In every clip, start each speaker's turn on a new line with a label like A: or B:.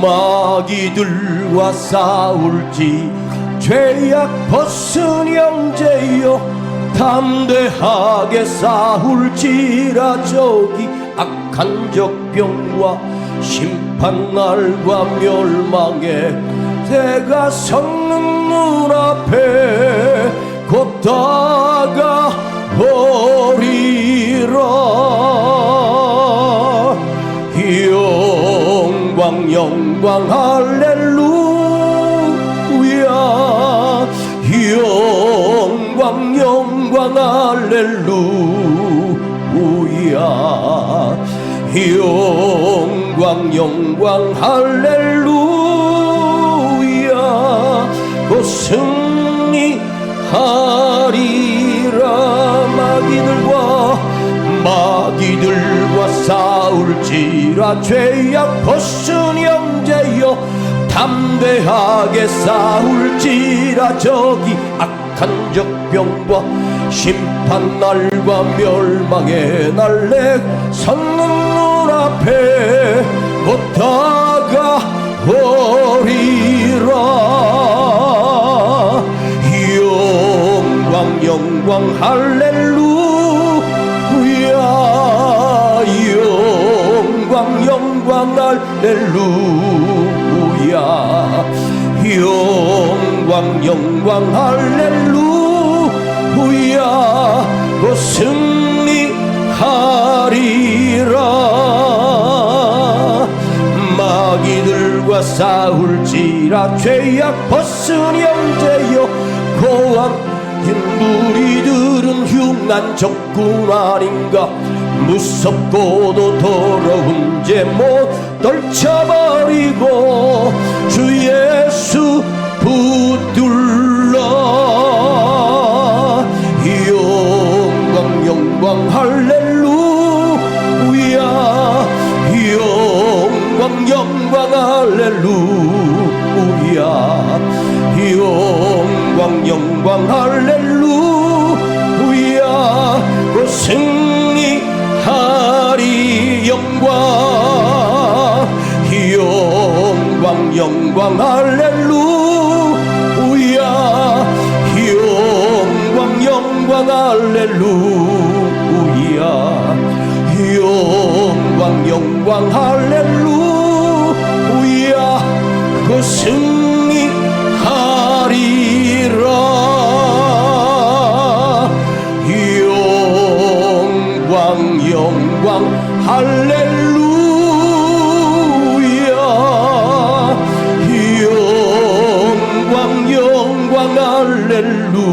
A: 마귀들과 싸울지 죄악 벗은 형제여 담대하게 싸울지라. 저기 악한 적병과 심판날과 멸망에 때가 섰는 눈앞에 곧 다가오리라. 영광 영광 할렐루야. 영광 영광 할렐루야. 영광 영광 할렐루야. 곧 승리하리라. 마귀들과 싸울지라. 죄악 벗은 형제여 담대하게 싸울지라. 저기 악한 적병과 심판날과 멸망의 날에 섰는 눈앞에 곧 다가오리라. 영광 영광 할렐루야. 영광 영광 할렐루야. 영광 영광 할렐루야. 곧 승리하리라. 마귀들과 싸울지라. 죄악 벗은 형제여 고한 무리들은 흉한 적군 아닌가. 무섭고도 더러운 죄못 떨쳐버리고 주 예수 붙들러. 영광 영광 할렐루야. 영광 영광 할렐루야. 영광 영광 할렐루야. 곧 승리하리. 영광 영광 영광 할렐루야. 영광 영광 할렐루야. 영광 영광 할렐루야. 그 승리하리라. 영광 영광 할렐루야. 영광 영광 할렐루야.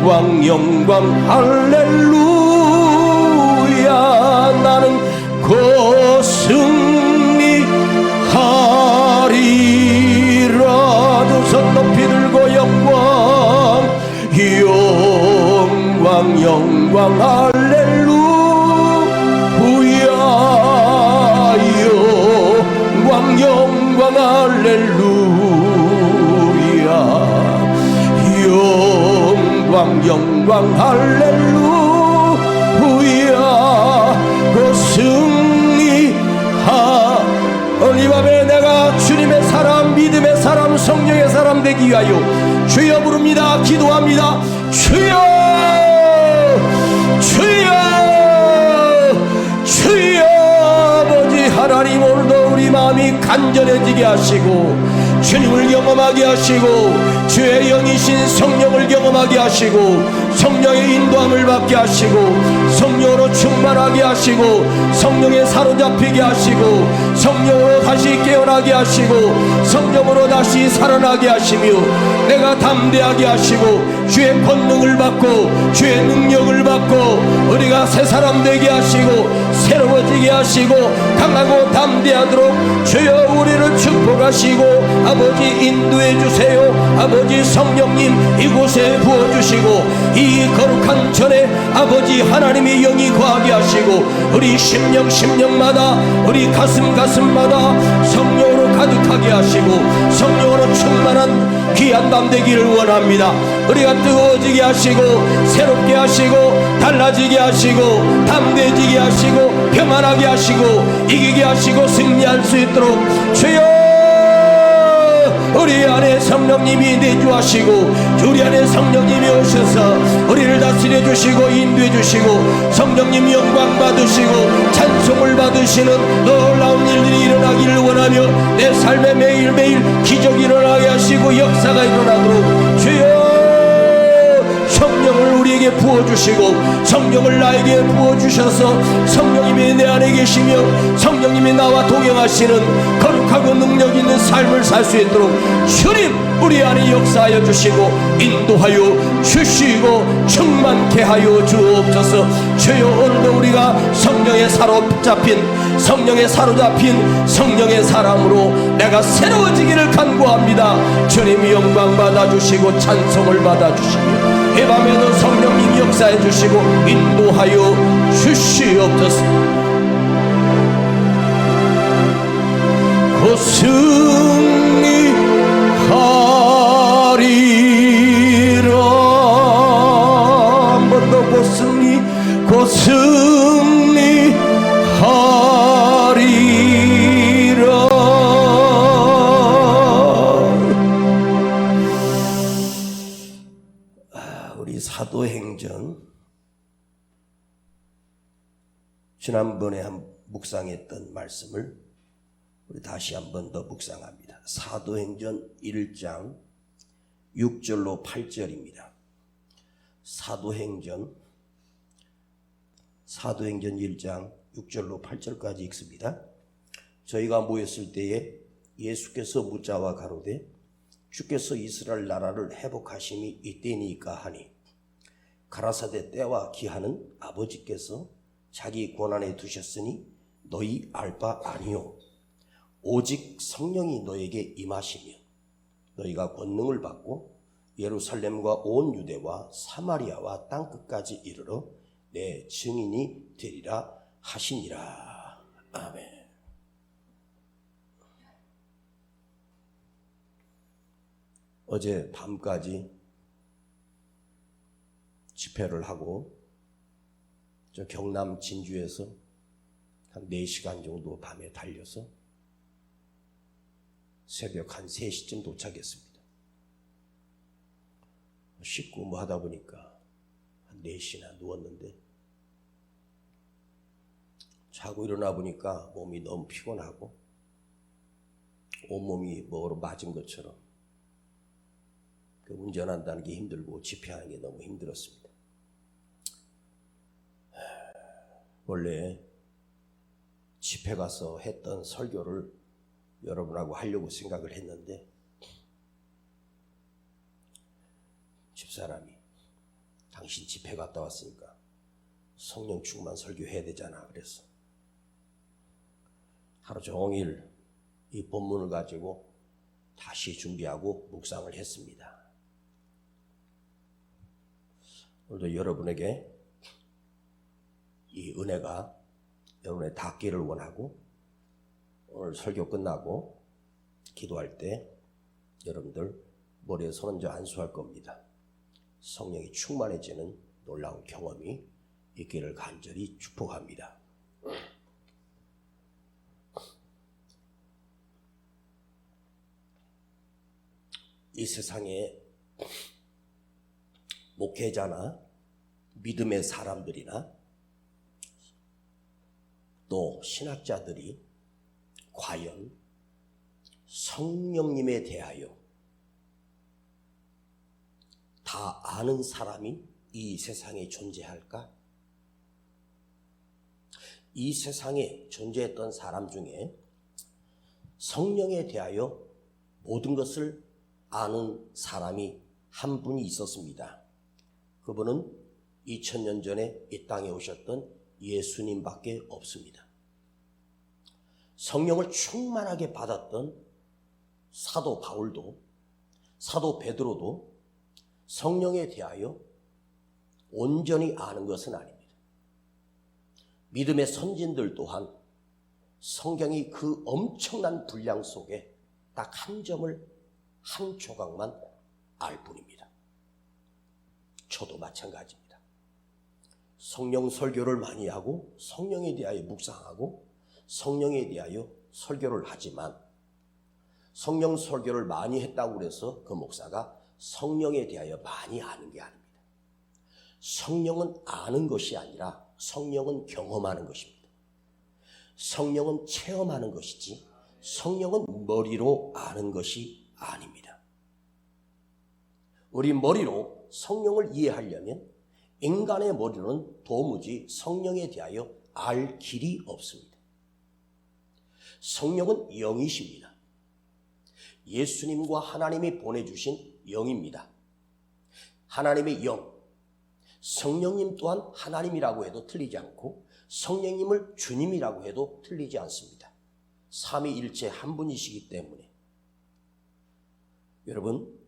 A: 영광 영광 할렐루야. 나는 곧 승리하리라. 두 손 높이 들고 영광 영광 영광 할렐루야. 영광 영광 할렐루야. 영광 영광 할렐루야. 그 승리하. 오늘 이 밤에 내가 주님의 사람, 믿음의 사람, 성령의 사람 되기 위하여 주여 부릅니다. 기도합니다. 주여 주여 주여. 아버지 하나님, 오늘도 우리 마음이 간절해지게 하시고 주님을 경험하게 하시고 주의 영이신 성령을 경험하게 하시고 성령의 인도함을 받게 하시고 성령으로 충만하게 하시고 성령에 사로잡히게 하시고 성령으로 다시 깨어나게 하시고 성령으로 다시 살아나게 하시며 내가 담대하게 하시고 주의 권능을 받고 주의 능력을 받고 우리가 새 사람 되게 하시고 새로워지게 하시고 강하고 담대하도록 주여 우리를 축복하시고 아버지 인도해 주세요. 아버지 성령님 이곳에 부어주시고 이 거룩한 전에 아버지 하나님의 영이 거하게 하시고 우리 심령마다 우리 가슴마다 성령으로 가득하게 하시고 성령으로 충만한 귀한 밤 되기를 원합니다. 우리가 뜨거워지게 하시고 새롭게 하시고 달라지게 하시고 담대해지게 하시고 평안하게 하시고 이기게 하시고 승리할 수 있도록 주여 우리 안에 성령님이 내주하시고 우리 안에 성령님이 오셔서 우리를 다스려 주시고 인도해 주시고 성령님 영광 받으시고 찬송을 받으시는 놀라운 일들이 일어나기를 원하며 내 삶에 매일매일 기적이 일어나게 하시고 역사가 일어나도록 주여 성령을 우리에게 부어주시고 성령을 나에게 부어주셔서 성령님이 내 안에 계시며 성령님이 나와 동행하시는 거룩하고 능력 있는 삶을 살 수 있도록 주님 우리 안에 역사하여 주시고 인도하여 주시고 충만케 하여 주옵소서. 주여 오늘도 우리가 성령에 사로잡힌 성령의 사람으로 내가 새로워지기를 간구합니다. 주님 영광 받아주시고 찬송을 받아주시며 이 밤에도 성령님 역사해 주시고 인도하여 주시옵소서. 곧 승리하리라. 한 번 더 곧 승리하리라. 우리 사도행전 지난번에 묵상했던 말씀을 우리 다시 한 번 더 묵상합니다. 사도행전 1장 6절로 8절입니다. 사도행전 1장 6절로 8절까지 읽습니다. 저희가 모였을 때에 예수께서 묻자와 가로되 주께서 이스라엘 나라를 회복하심이 이때니까 하니 가라사대 때와 기한은 아버지께서 자기 권한에 두셨으니 너희 알 바 아니요 오직 성령이 너에게 임하시며 너희가 권능을 받고 예루살렘과 온 유대와 사마리아와 땅끝까지 이르러 내 증인이 되리라 하시니라. 아멘. 어제 밤까지 집회를 하고 저 경남 진주에서 한 4시간 정도 밤에 달려서 새벽 한 3시쯤 도착했습니다. 씻고 뭐 하다 보니까 한 4시나 누웠는데 자고 일어나 보니까 몸이 너무 피곤하고 온몸이 뭐로 맞은 것처럼 운전한다는 게 힘들고 집회하는 게 너무 힘들었습니다. 원래 집회 가서 했던 설교를 여러분하고 하려고 생각을 했는데 집사람이 당신 집회 갔다 왔으니까 성령 충만 설교해야 되잖아. 그래서 하루 종일 이 본문을 가지고 다시 준비하고 묵상을 했습니다. 오늘도 여러분에게 이 은혜가 여러분의 닿기를 원하고 오늘 설교 끝나고 기도할 때 여러분들 머리에 손 얹어 안수할 겁니다. 성령이 충만해지는 놀라운 경험이 있기를 간절히 축복합니다. 이 세상에 목회자나 믿음의 사람들이나 또 신학자들이 과연 성령님에 대하여 다 아는 사람이 이 세상에 존재할까? 이 세상에 존재했던 사람 중에 성령에 대하여 모든 것을 아는 사람이 한 분이 있었습니다. 그분은 2000년 전에 이 땅에 오셨던 예수님밖에 없습니다. 성령을 충만하게 받았던 사도 바울도 사도 베드로도 성령에 대하여 온전히 아는 것은 아닙니다. 믿음의 선진들 또한 성경이 그 엄청난 분량 속에 딱 한 점을 한 조각만 알 뿐입니다. 저도 마찬가지입니다. 성령 설교를 많이 하고 성령에 대하여 묵상하고 성령에 대하여 설교를 하지만 성령 설교를 많이 했다고 해서 그 목사가 성령에 대하여 많이 아는 게 아닙니다. 성령은 아는 것이 아니라 성령은 경험하는 것입니다. 성령은 체험하는 것이지 성령은 머리로 아는 것이 아닙니다. 우리 머리로 성령을 이해하려면 인간의 머리로는 도무지 성령에 대하여 알 길이 없습니다. 성령은 영이십니다. 예수님과 하나님이 보내주신 영입니다. 하나님의 영, 성령님 또한 하나님이라고 해도 틀리지 않고 성령님을 주님이라고 해도 틀리지 않습니다. 삼위일체 한 분이시기 때문에 여러분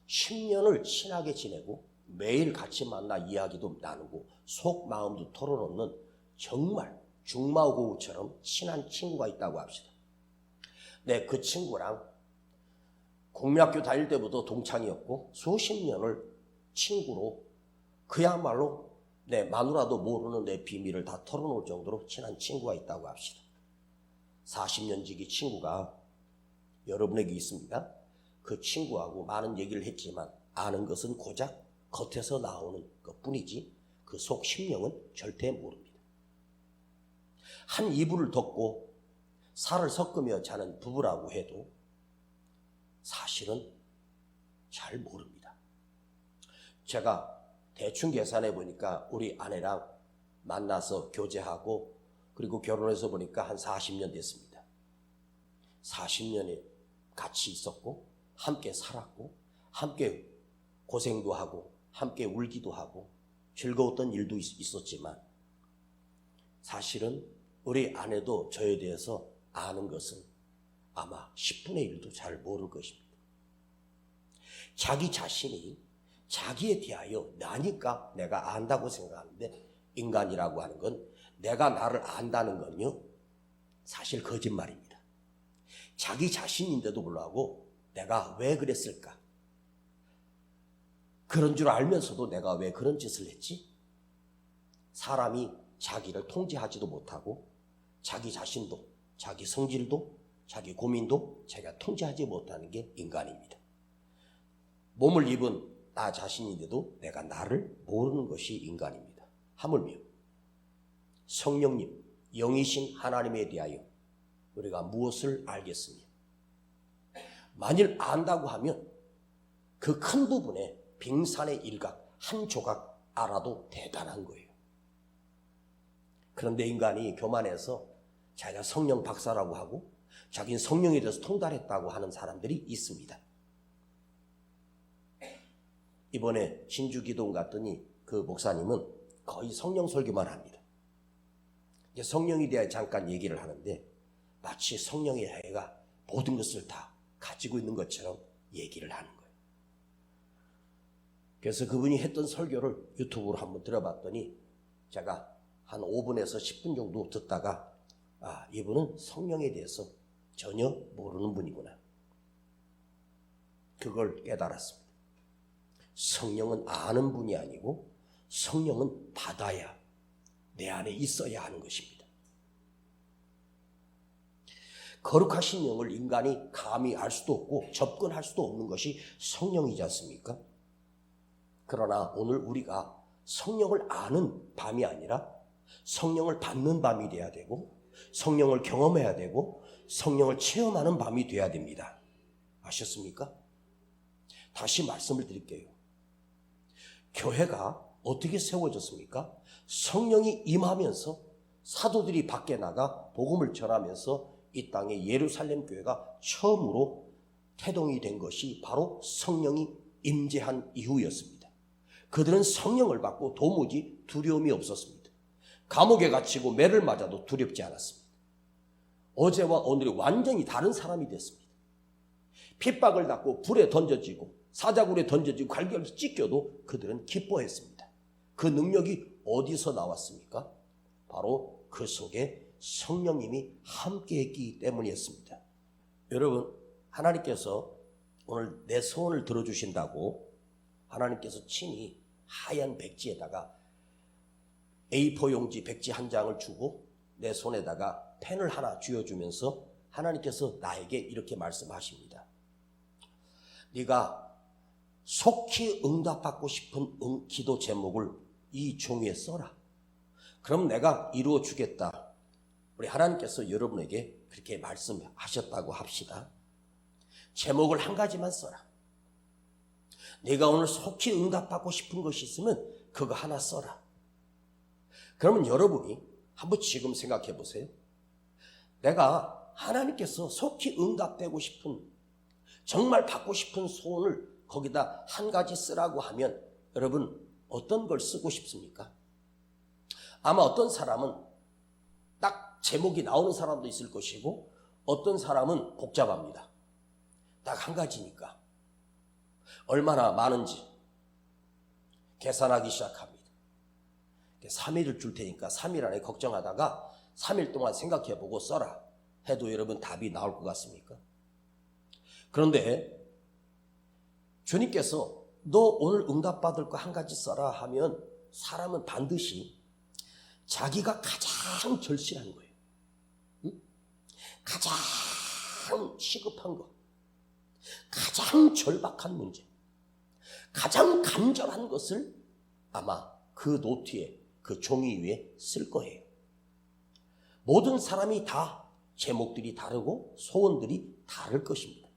A: 10년을 친하게 지내고 매일 같이 만나 이야기도 나누고 속 마음도 털어놓는 정말 중마고우처럼 친한 친구가 있다고 합시다. 네, 그 친구랑 공민학교 다닐 때부터 동창이었고 수십 년을 친구로 그야말로 내 마누라도 모르는 내 비밀을 다 털어놓을 정도로 친한 친구가 있다고 합시다. 40년 지기 친구가 여러분에게 있습니다. 그 친구하고 많은 얘기를 했지만 아는 것은 고작 겉에서 나오는 것뿐이지 그 속 심령은 절대 모릅니다. 한 이불을 덮고 살을 섞으며 자는 부부라고 해도 사실은 잘 모릅니다. 제가 대충 계산해 보니까 우리 아내랑 만나서 교제하고 그리고 결혼해서 보니까 한 40년 됐습니다. 40년에 같이 있었고 함께 살았고 함께 고생도 하고 함께 울기도 하고 즐거웠던 일도 있었지만 사실은 우리 아내도 저에 대해서 아는 것은 아마 10분의 1도 잘 모를 것입니다. 자기 자신이 자기에 대하여 나니까 내가 안다고 생각하는데 인간이라고 하는 건 내가 나를 안다는 건요 사실 거짓말입니다. 자기 자신인데도 불구하고 내가 왜 그랬을까? 그런 줄 알면서도 내가 왜 그런 짓을 했지? 사람이 자기를 통제하지도 못하고 자기 자신도 자기 성질도 자기 고민도 자기가 통제하지 못하는 게 인간입니다. 몸을 입은 나 자신인데도 내가 나를 모르는 것이 인간입니다. 하물며 성령님, 영이신 하나님에 대하여 우리가 무엇을 알겠으며 만일 안다고 하면 그 큰 부분에 빙산의 일각, 한 조각 알아도 대단한 거예요. 그런데 인간이 교만해서 자기가 성령 박사라고 하고 자기는 성령에 대해서 통달했다고 하는 사람들이 있습니다. 이번에 진주기도원 갔더니 그 목사님은 거의 성령 설교만 합니다. 이제 성령에 대해 잠깐 얘기를 하는데 마치 성령의 해가 모든 것을 다 가지고 있는 것처럼 얘기를 하는 거예요. 그래서 그분이 했던 설교를 유튜브로 한번 들어봤더니 제가 한 5분에서 10분 정도 듣다가 이분은 성령에 대해서 전혀 모르는 분이구나. 그걸 깨달았습니다. 성령은 아는 분이 아니고 성령은 받아야 내 안에 있어야 하는 것입니다. 거룩하신 영을 인간이 감히 알 수도 없고 접근할 수도 없는 것이 성령이지 않습니까? 그러나 오늘 우리가 성령을 아는 밤이 아니라 성령을 받는 밤이 돼야 되고 성령을 경험해야 되고 성령을 체험하는 밤이 돼야 됩니다. 아셨습니까? 다시 말씀을 드릴게요. 교회가 어떻게 세워졌습니까? 성령이 임하면서 사도들이 밖에 나가 복음을 전하면서 이 땅에 예루살렘 교회가 처음으로 태동이 된 것이 바로 성령이 임재한 이후였습니다. 그들은 성령을 받고 도무지 두려움이 없었습니다. 감옥에 갇히고 매를 맞아도 두렵지 않았습니다. 어제와 오늘이 완전히 다른 사람이 됐습니다. 핍박을 받고 불에 던져지고 사자굴에 던져지고 갈기를 찢겨도 그들은 기뻐했습니다. 그 능력이 어디서 나왔습니까? 바로 그 속에 성령님이 함께했기 때문이었습니다. 여러분, 하나님께서 오늘 내 소원을 들어주신다고 하나님께서 친히 하얀 백지에다가 A4 용지 백지 한 장을 주고 내 손에다가 펜을 하나 쥐어주면서 하나님께서 나에게 이렇게 말씀하십니다. 네가 속히 응답받고 싶은 기도 제목을 이 종이에 써라. 그럼 내가 이루어 주겠다. 우리 하나님께서 여러분에게 그렇게 말씀하셨다고 합시다. 제목을 한 가지만 써라. 네가 오늘 속히 응답받고 싶은 것이 있으면 그거 하나 써라. 그러면 여러분이 한번 지금 생각해 보세요. 내가 하나님께서 속히 응답되고 싶은, 정말 받고 싶은 소원을 거기다 한 가지 쓰라고 하면 여러분 어떤 걸 쓰고 싶습니까? 아마 어떤 사람은 딱 제목이 나오는 사람도 있을 것이고 어떤 사람은 복잡합니다. 딱 한 가지니까 얼마나 많은지 계산하기 시작합니다. 3일을 줄 테니까 3일 안에 걱정하다가 3일 동안 생각해보고 써라 해도 여러분 답이 나올 것 같습니까? 그런데 주님께서 너 오늘 응답받을 거 한 가지 써라 하면 사람은 반드시 자기가 가장 절실한 거예요. 응? 가장 시급한 거, 가장 절박한 문제, 가장 간절한 것을 아마 그 노트에, 그 종이 위에 쓸 거예요. 모든 사람이 다 제목들이 다르고 소원들이 다를 것입니다.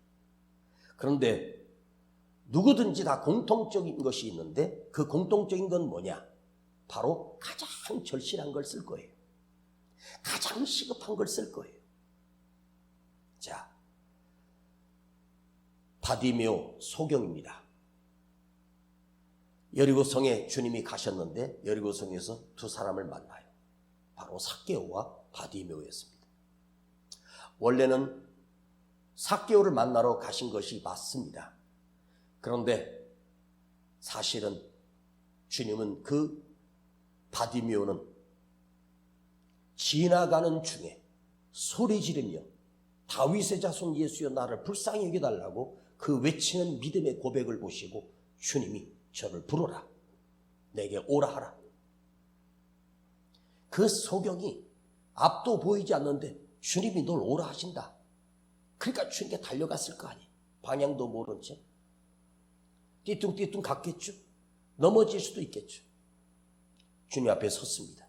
A: 그런데 누구든지 다 공통적인 것이 있는데 그 공통적인 건 뭐냐? 바로 가장 절실한 걸 쓸 거예요. 가장 시급한 걸 쓸 거예요. 자, 바디메오 소경입니다. 여리고성에 주님이 가셨는데 여리고성에서 두 사람을 만나요. 바로 삭개오와 바디메오였습니다. 원래는 삭개오를 만나러 가신 것이 맞습니다. 그런데 사실은 주님은 그 바디메오는 지나가는 중에 소리 지르며 다윗의 자손 예수여 나를 불쌍히 여겨달라고 그 외치는 믿음의 고백을 보시고 주님이 저를 부르라, 내게 오라 하라. 그 소경이 앞도 보이지 않는데 주님이 널 오라 하신다. 그러니까 주님께 달려갔을 거 아니에요. 방향도 모른 채 띠뚱띠뚱 갔겠죠. 넘어질 수도 있겠죠. 주님 앞에 섰습니다.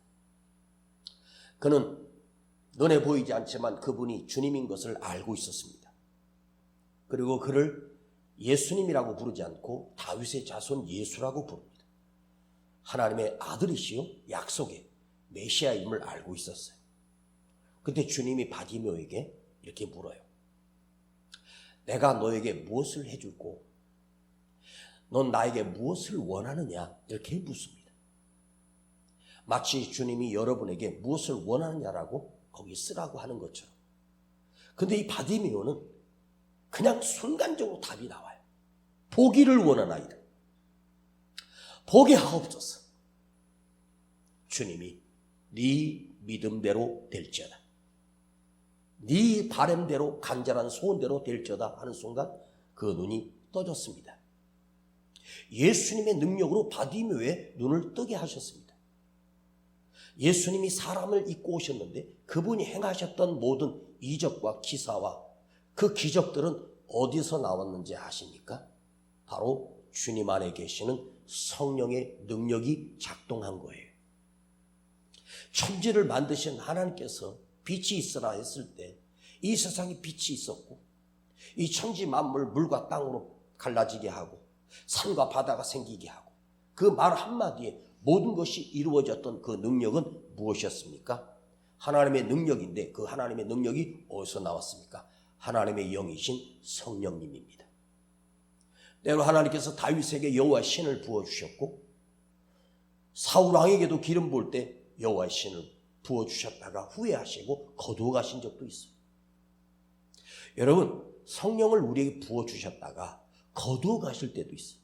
A: 그는 눈에 보이지 않지만 그분이 주님인 것을 알고 있었습니다. 그리고 그를 예수님이라고 부르지 않고 다윗의 자손 예수라고 부릅니다. 하나님의 아들이시요 약속의 메시아임을 알고 있었어요. 그때 주님이 바디메오에게 이렇게 물어요. 내가 너에게 무엇을 해줄고 넌 나에게 무엇을 원하느냐? 이렇게 묻습니다. 마치 주님이 여러분에게 무엇을 원하느냐라고 거기 쓰라고 하는 것처럼. 근데 이 바디메오는 그냥 순간적으로 답이 나와요. 보기를 원하나이다. 보게 하옵소서. 주님이 네 믿음대로 될지어다. 네 바람대로 간절한 소원대로 될지어다 하는 순간 그 눈이 떠졌습니다. 예수님의 능력으로 바디메오의 눈을 뜨게 하셨습니다. 예수님이 사람을 입고 오셨는데 그분이 행하셨던 모든 이적과 기사와 그 기적들은 어디서 나왔는지 아십니까? 바로 주님 안에 계시는 성령의 능력이 작동한 거예요. 천지를 만드신 하나님께서 빛이 있으라 했을 때 이 세상에 빛이 있었고 이 천지 만물 물과 땅으로 갈라지게 하고 산과 바다가 생기게 하고 그 말 한마디에 모든 것이 이루어졌던 그 능력은 무엇이었습니까? 하나님의 능력인데 그 하나님의 능력이 어디서 나왔습니까? 하나님의 영이신 성령님입니다. 때로 하나님께서 다윗에게 여호와의 신을 부어주셨고 사울 왕에게도 기름 부을 때 여호와의 신을 부어주셨다가 후회하시고 거두어 가신 적도 있어요. 여러분, 성령을 우리에게 부어주셨다가 거두어 가실 때도 있어요.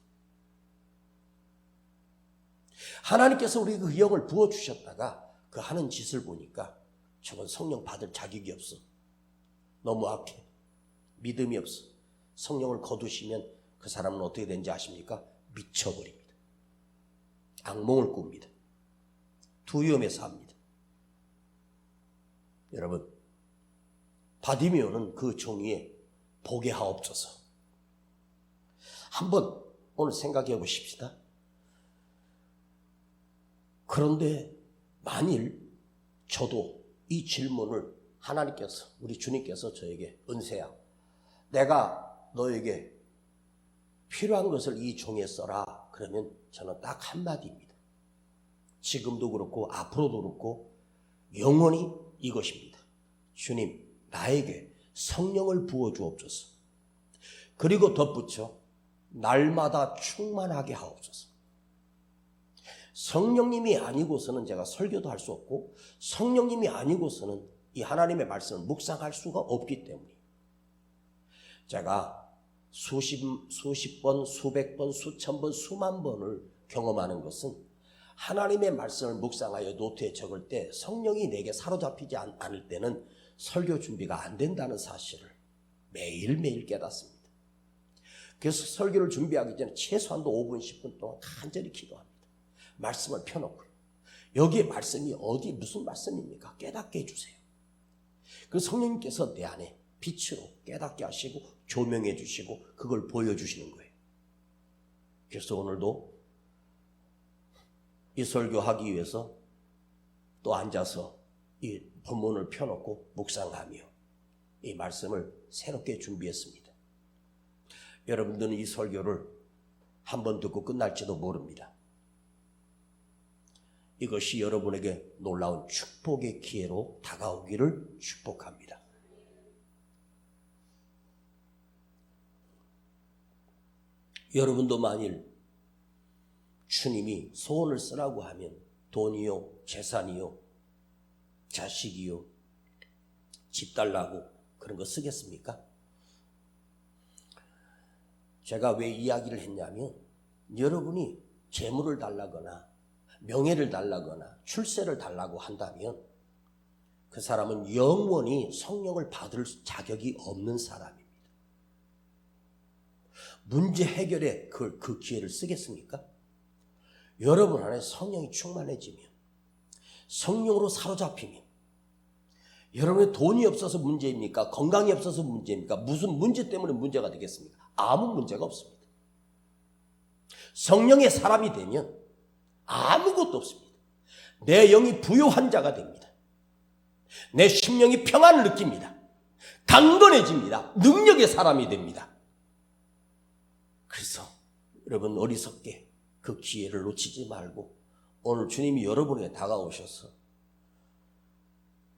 A: 하나님께서 우리에게 그 영을 부어주셨다가 그 하는 짓을 보니까 저건 성령 받을 자격이 없어. 너무 악해. 믿음이 없어. 성령을 거두시면 그 사람은 어떻게 되는지 아십니까? 미쳐버립니다. 악몽을 꿉니다. 두려움에 삽니다. 여러분, 바디메오는 그 종이에 보게 하옵소서. 한번 오늘 생각해 보십시다. 그런데 만일 저도 이 질문을 하나님께서, 우리 주님께서 저에게, 은세야, 내가 너에게 필요한 것을 이 종이에 써라, 그러면 저는 딱 한마디입니다. 지금도 그렇고 앞으로도 그렇고 영원히 이것입니다. 주님, 나에게 성령을 부어주옵소서. 그리고 덧붙여 날마다 충만하게 하옵소서. 성령님이 아니고서는 제가 설교도 할 수 없고, 성령님이 아니고서는 이 하나님의 말씀을 묵상할 수가 없기 때문에, 제가 수십 번, 수백 번, 수천 번, 수만 번을 경험하는 것은, 하나님의 말씀을 묵상하여 노트에 적을 때 성령이 내게 사로잡히지 않을 때는 설교 준비가 안 된다는 사실을 매일매일 깨닫습니다. 그래서 설교를 준비하기 전에 최소한도 5분, 10분 동안 간절히 기도합니다. 말씀을 펴놓고요. 여기에 말씀이 어디 무슨 말씀입니까? 깨닫게 해주세요. 그 성령님께서 내 안에 빛으로 깨닫게 하시고 조명해 주시고 그걸 보여주시는 거예요. 그래서 오늘도 이 설교하기 위해서 또 앉아서 이 본문을 펴놓고 묵상하며 이 말씀을 새롭게 준비했습니다. 여러분들은 이 설교를 한 번 듣고 끝날지도 모릅니다. 이것이 여러분에게 놀라운 축복의 기회로 다가오기를 축복합니다. 여러분도 만일 주님이 소원을 쓰라고 하면 돈이요, 재산이요, 자식이요, 집 달라고 그런 거 쓰겠습니까? 제가 왜 이야기를 했냐면, 여러분이 재물을 달라거나 명예를 달라거나 출세를 달라고 한다면 그 사람은 영원히 성령을 받을 자격이 없는 사람입니다. 문제 해결에 그 기회를 쓰겠습니까? 여러분 안에 성령이 충만해지면, 성령으로 사로잡히면, 여러분의 돈이 없어서 문제입니까? 건강이 없어서 문제입니까? 무슨 문제 때문에 문제가 되겠습니까? 아무 문제가 없습니다. 성령의 사람이 되면 아무것도 없습니다. 내 영이 부요한 자가 됩니다. 내 심령이 평안을 느낍니다. 강건해집니다. 능력의 사람이 됩니다. 그래서 여러분 어리석게 그 기회를 놓치지 말고, 오늘 주님이 여러분에게 다가오셔서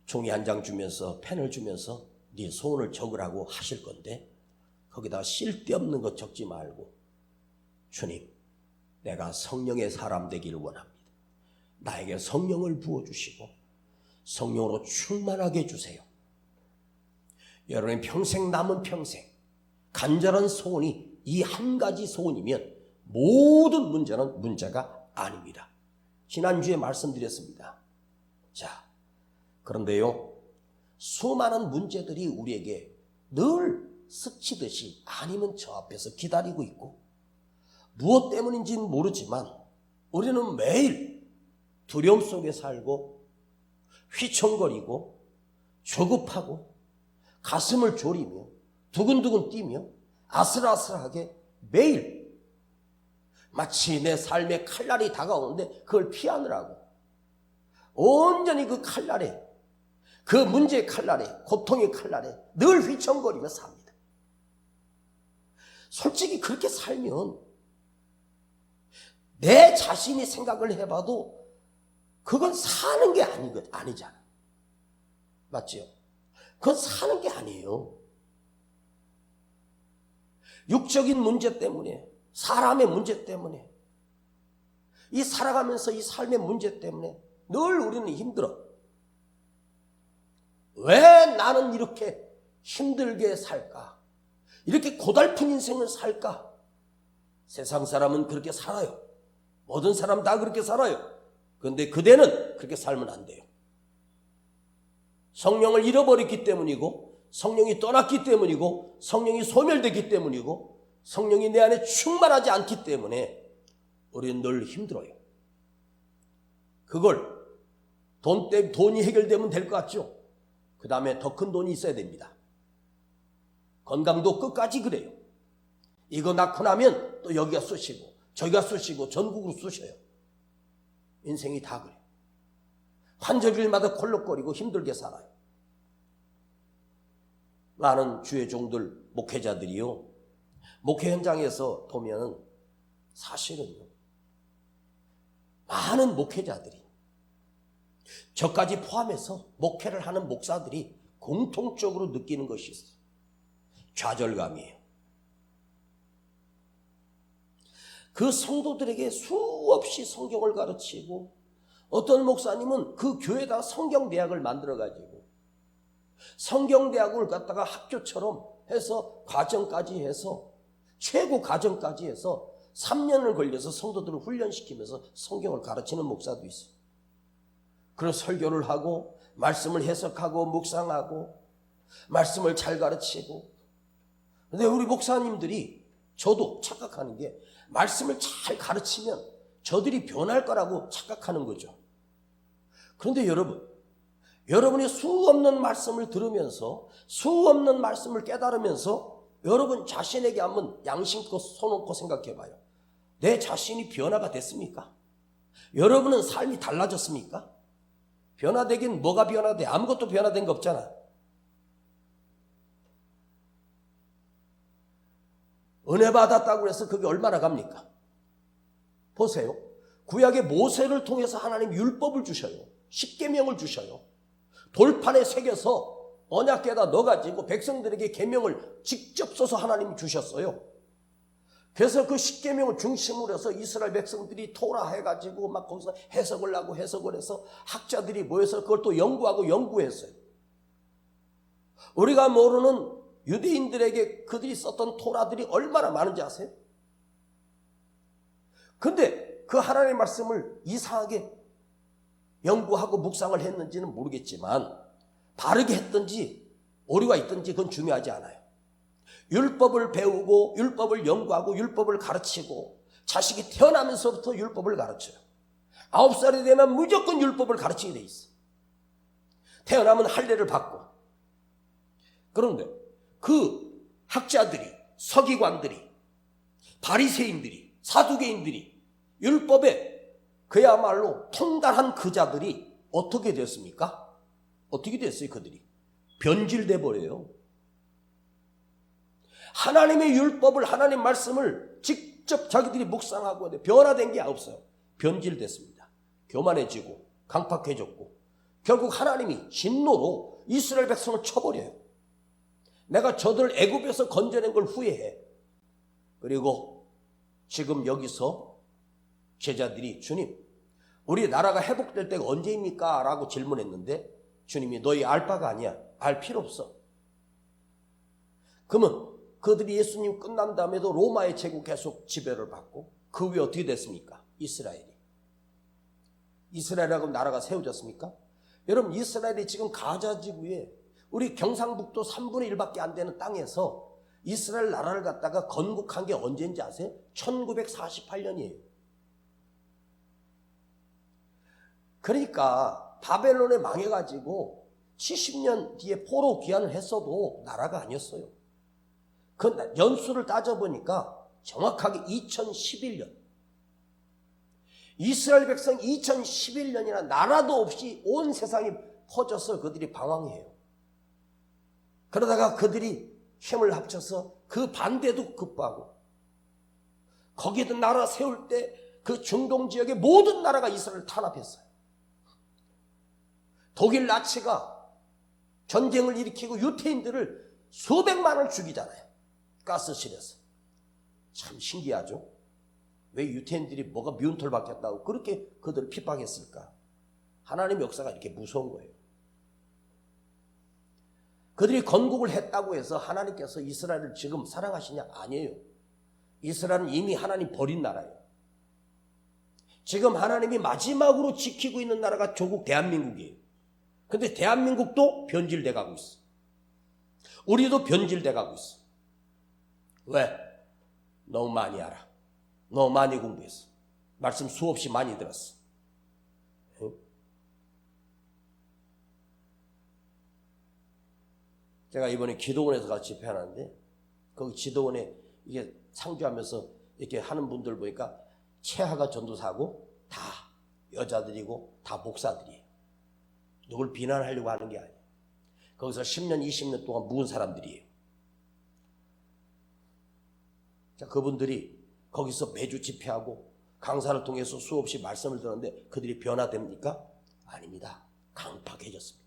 A: 종이 한 장 주면서, 펜을 주면서 네 소원을 적으라고 하실 건데, 거기다 쓸데없는 것 적지 말고, 주님, 내가 성령의 사람 되기를 원합니다. 나에게 성령을 부어주시고 성령으로 충만하게 해주세요. 여러분의 평생 남은 평생 간절한 소원이 이 한 가지 소원이면 모든 문제는 문제가 아닙니다. 지난주에 말씀드렸습니다. 자, 그런데요, 수많은 문제들이 우리에게 늘 스치듯이 아니면 저 앞에서 기다리고 있고, 무엇 때문인지는 모르지만 우리는 매일 두려움 속에 살고 휘청거리고 조급하고 가슴을 졸이며 두근두근 뛰며 아슬아슬하게 매일 마치 내 삶의 칼날이 다가오는데 그걸 피하느라고 온전히 그 칼날에, 그 문제의 칼날에, 고통의 칼날에 늘 휘청거리며 삽니다. 솔직히 그렇게 살면 내 자신이 생각을 해봐도 그건 사는 게 아니잖아. 맞죠? 그건 사는 게 아니에요. 육적인 문제 때문에, 사람의 문제 때문에, 이 살아가면서 이 삶의 문제 때문에 늘 우리는 힘들어. 왜 나는 이렇게 힘들게 살까? 이렇게 고달픈 인생을 살까? 세상 사람은 그렇게 살아요. 모든 사람 다 그렇게 살아요. 그런데 그대는 그렇게 살면 안 돼요. 성령을 잃어버렸기 때문이고, 성령이 떠났기 때문이고, 성령이 소멸됐기 때문이고, 성령이 내 안에 충만하지 않기 때문에 우리는 늘 힘들어요. 그걸 돈이 해결되면 될 것 같죠? 그 다음에 더 큰 돈이 있어야 됩니다. 건강도 끝까지 그래요. 이거 낳고 나면 또 여기가 쑤시고 저기가 쑤시고 전국으로 쑤셔요. 인생이 다 그래요. 환절일마다 콜록거리고 힘들게 살아요. 많은 주의 종들, 목회자들이요, 목회 현장에서 보면은 사실은요, 많은 목회자들이, 저까지 포함해서 목회를 하는 목사들이 공통적으로 느끼는 것이 있어요. 좌절감이에요. 그 성도들에게 수없이 성경을 가르치고, 어떤 목사님은 그 교회에다 성경대학을 만들어가지고 성경대학을 갖다가 학교처럼 해서 과정까지 해서 최고 과정까지 해서 3년을 걸려서 성도들을 훈련시키면서 성경을 가르치는 목사도 있어요. 그래서 설교를 하고 말씀을 해석하고 묵상하고 말씀을 잘 가르치고. 근데 우리 목사님들이, 저도 착각하는 게, 말씀을 잘 가르치면 저들이 변할 거라고 착각하는 거죠. 그런데 여러분이 수없는 말씀을 들으면서 수없는 말씀을 깨달으면서 여러분 자신에게 한번 양심껏 손놓고 생각해 봐요. 내 자신이 변화가 됐습니까? 여러분은 삶이 달라졌습니까? 변화되긴 뭐가 변화돼? 아무것도 변화된 거 없잖아. 은혜 받았다고 해서 그게 얼마나 갑니까? 보세요. 구약의 모세를 통해서 하나님 율법을 주셔요. 십계명을 주셔요. 돌판에 새겨서 언약궤에다 넣어가지고 백성들에게 계명을 직접 써서 하나님이 주셨어요. 그래서 그 십계명을 중심으로 해서 이스라엘 백성들이 토라 해가지고 막 거기서 해석을 하고 해석을 해서 학자들이 모여서 그걸 또 연구하고 연구했어요. 우리가 모르는 유대인들에게 그들이 썼던 토라들이 얼마나 많은지 아세요? 근데 그 하나님의 말씀을 이상하게 연구하고 묵상을 했는지는 모르겠지만 바르게 했든지 오류가 있든지 그건 중요하지 않아요. 율법을 배우고 율법을 연구하고 율법을 가르치고 자식이 태어나면서부터 율법을 가르쳐요. 9살이 되면 무조건 율법을 가르치게 돼 있어. 태어나면 할례를 받고. 그런데 그 학자들이, 서기관들이, 바리새인들이, 사두개인들이 율법에 그야말로 통달한 그 자들이 어떻게 됐습니까? 어떻게 됐어요? 그들이 변질돼 버려요. 하나님의 율법을, 하나님 말씀을 직접 자기들이 묵상하고 변화된 게 없어요. 변질됐습니다. 교만해지고 강팍해졌고 결국 하나님이 진노로 이스라엘 백성을 쳐버려요. 내가 저들을 애굽에서 건져낸 걸 후회해. 그리고 지금 여기서 제자들이, 주님, 우리 나라가 회복될 때가 언제입니까? 라고 질문했는데 주님이 너희 알 바가 아니야. 알 필요 없어. 그러면 그들이 예수님 끝난 다음에도 로마의 제국 계속 지배를 받고 그 후에 어떻게 됐습니까? 이스라엘이라고 나라가 세워졌습니까? 여러분, 이스라엘이 지금 가자 지구에 우리 경상북도 3분의 1밖에 안 되는 땅에서 이스라엘 나라를 갖다가 건국한 게 언제인지 아세요? 1948년이에요. 그러니까 바벨론에 망해가지고 70년 뒤에 포로 귀환을 했어도 나라가 아니었어요. 그 연수를 따져보니까 정확하게 2011년. 이스라엘 백성 2011년이나 나라도 없이 온 세상이 퍼져서 그들이 방황해요. 그러다가 그들이 힘을 합쳐서 그 반대도 급부하고 거기에도 나라 세울 때 그 중동 지역의 모든 나라가 이스라엘을 탄압했어요. 독일 나치가 전쟁을 일으키고 유태인들을 수백만을 죽이잖아요. 가스실에서. 참 신기하죠. 왜 유태인들이 뭐가 미운 털 박혔다고 그렇게 그들을 핍박했을까? 하나님의 역사가 이렇게 무서운 거예요. 그들이 건국을 했다고 해서 하나님께서 이스라엘을 지금 사랑하시냐? 아니에요. 이스라엘은 이미 하나님 버린 나라예요. 지금 하나님이 마지막으로 지키고 있는 나라가 조국 대한민국이에요. 근데 대한민국도 변질돼 가고 있어. 우리도 변질돼 가고 있어. 왜? 너무 많이 알아. 너무 많이 공부했어. 말씀 수없이 많이 들었어. 제가 이번에 기도원에서 같이 집회하는데 거기 기도원에 이게 상주하면서 이렇게 하는 분들 보니까 최하가 전도사고 다 여자들이고 다 목사들이에요. 누굴 비난하려고 하는 게 아니에요. 거기서 10년, 20년 동안 묵은 사람들이에요. 자, 그분들이 거기서 매주 집회하고 강사를 통해서 수없이 말씀을 들었는데 그들이 변화됩니까? 아닙니다. 강팍해졌습니다.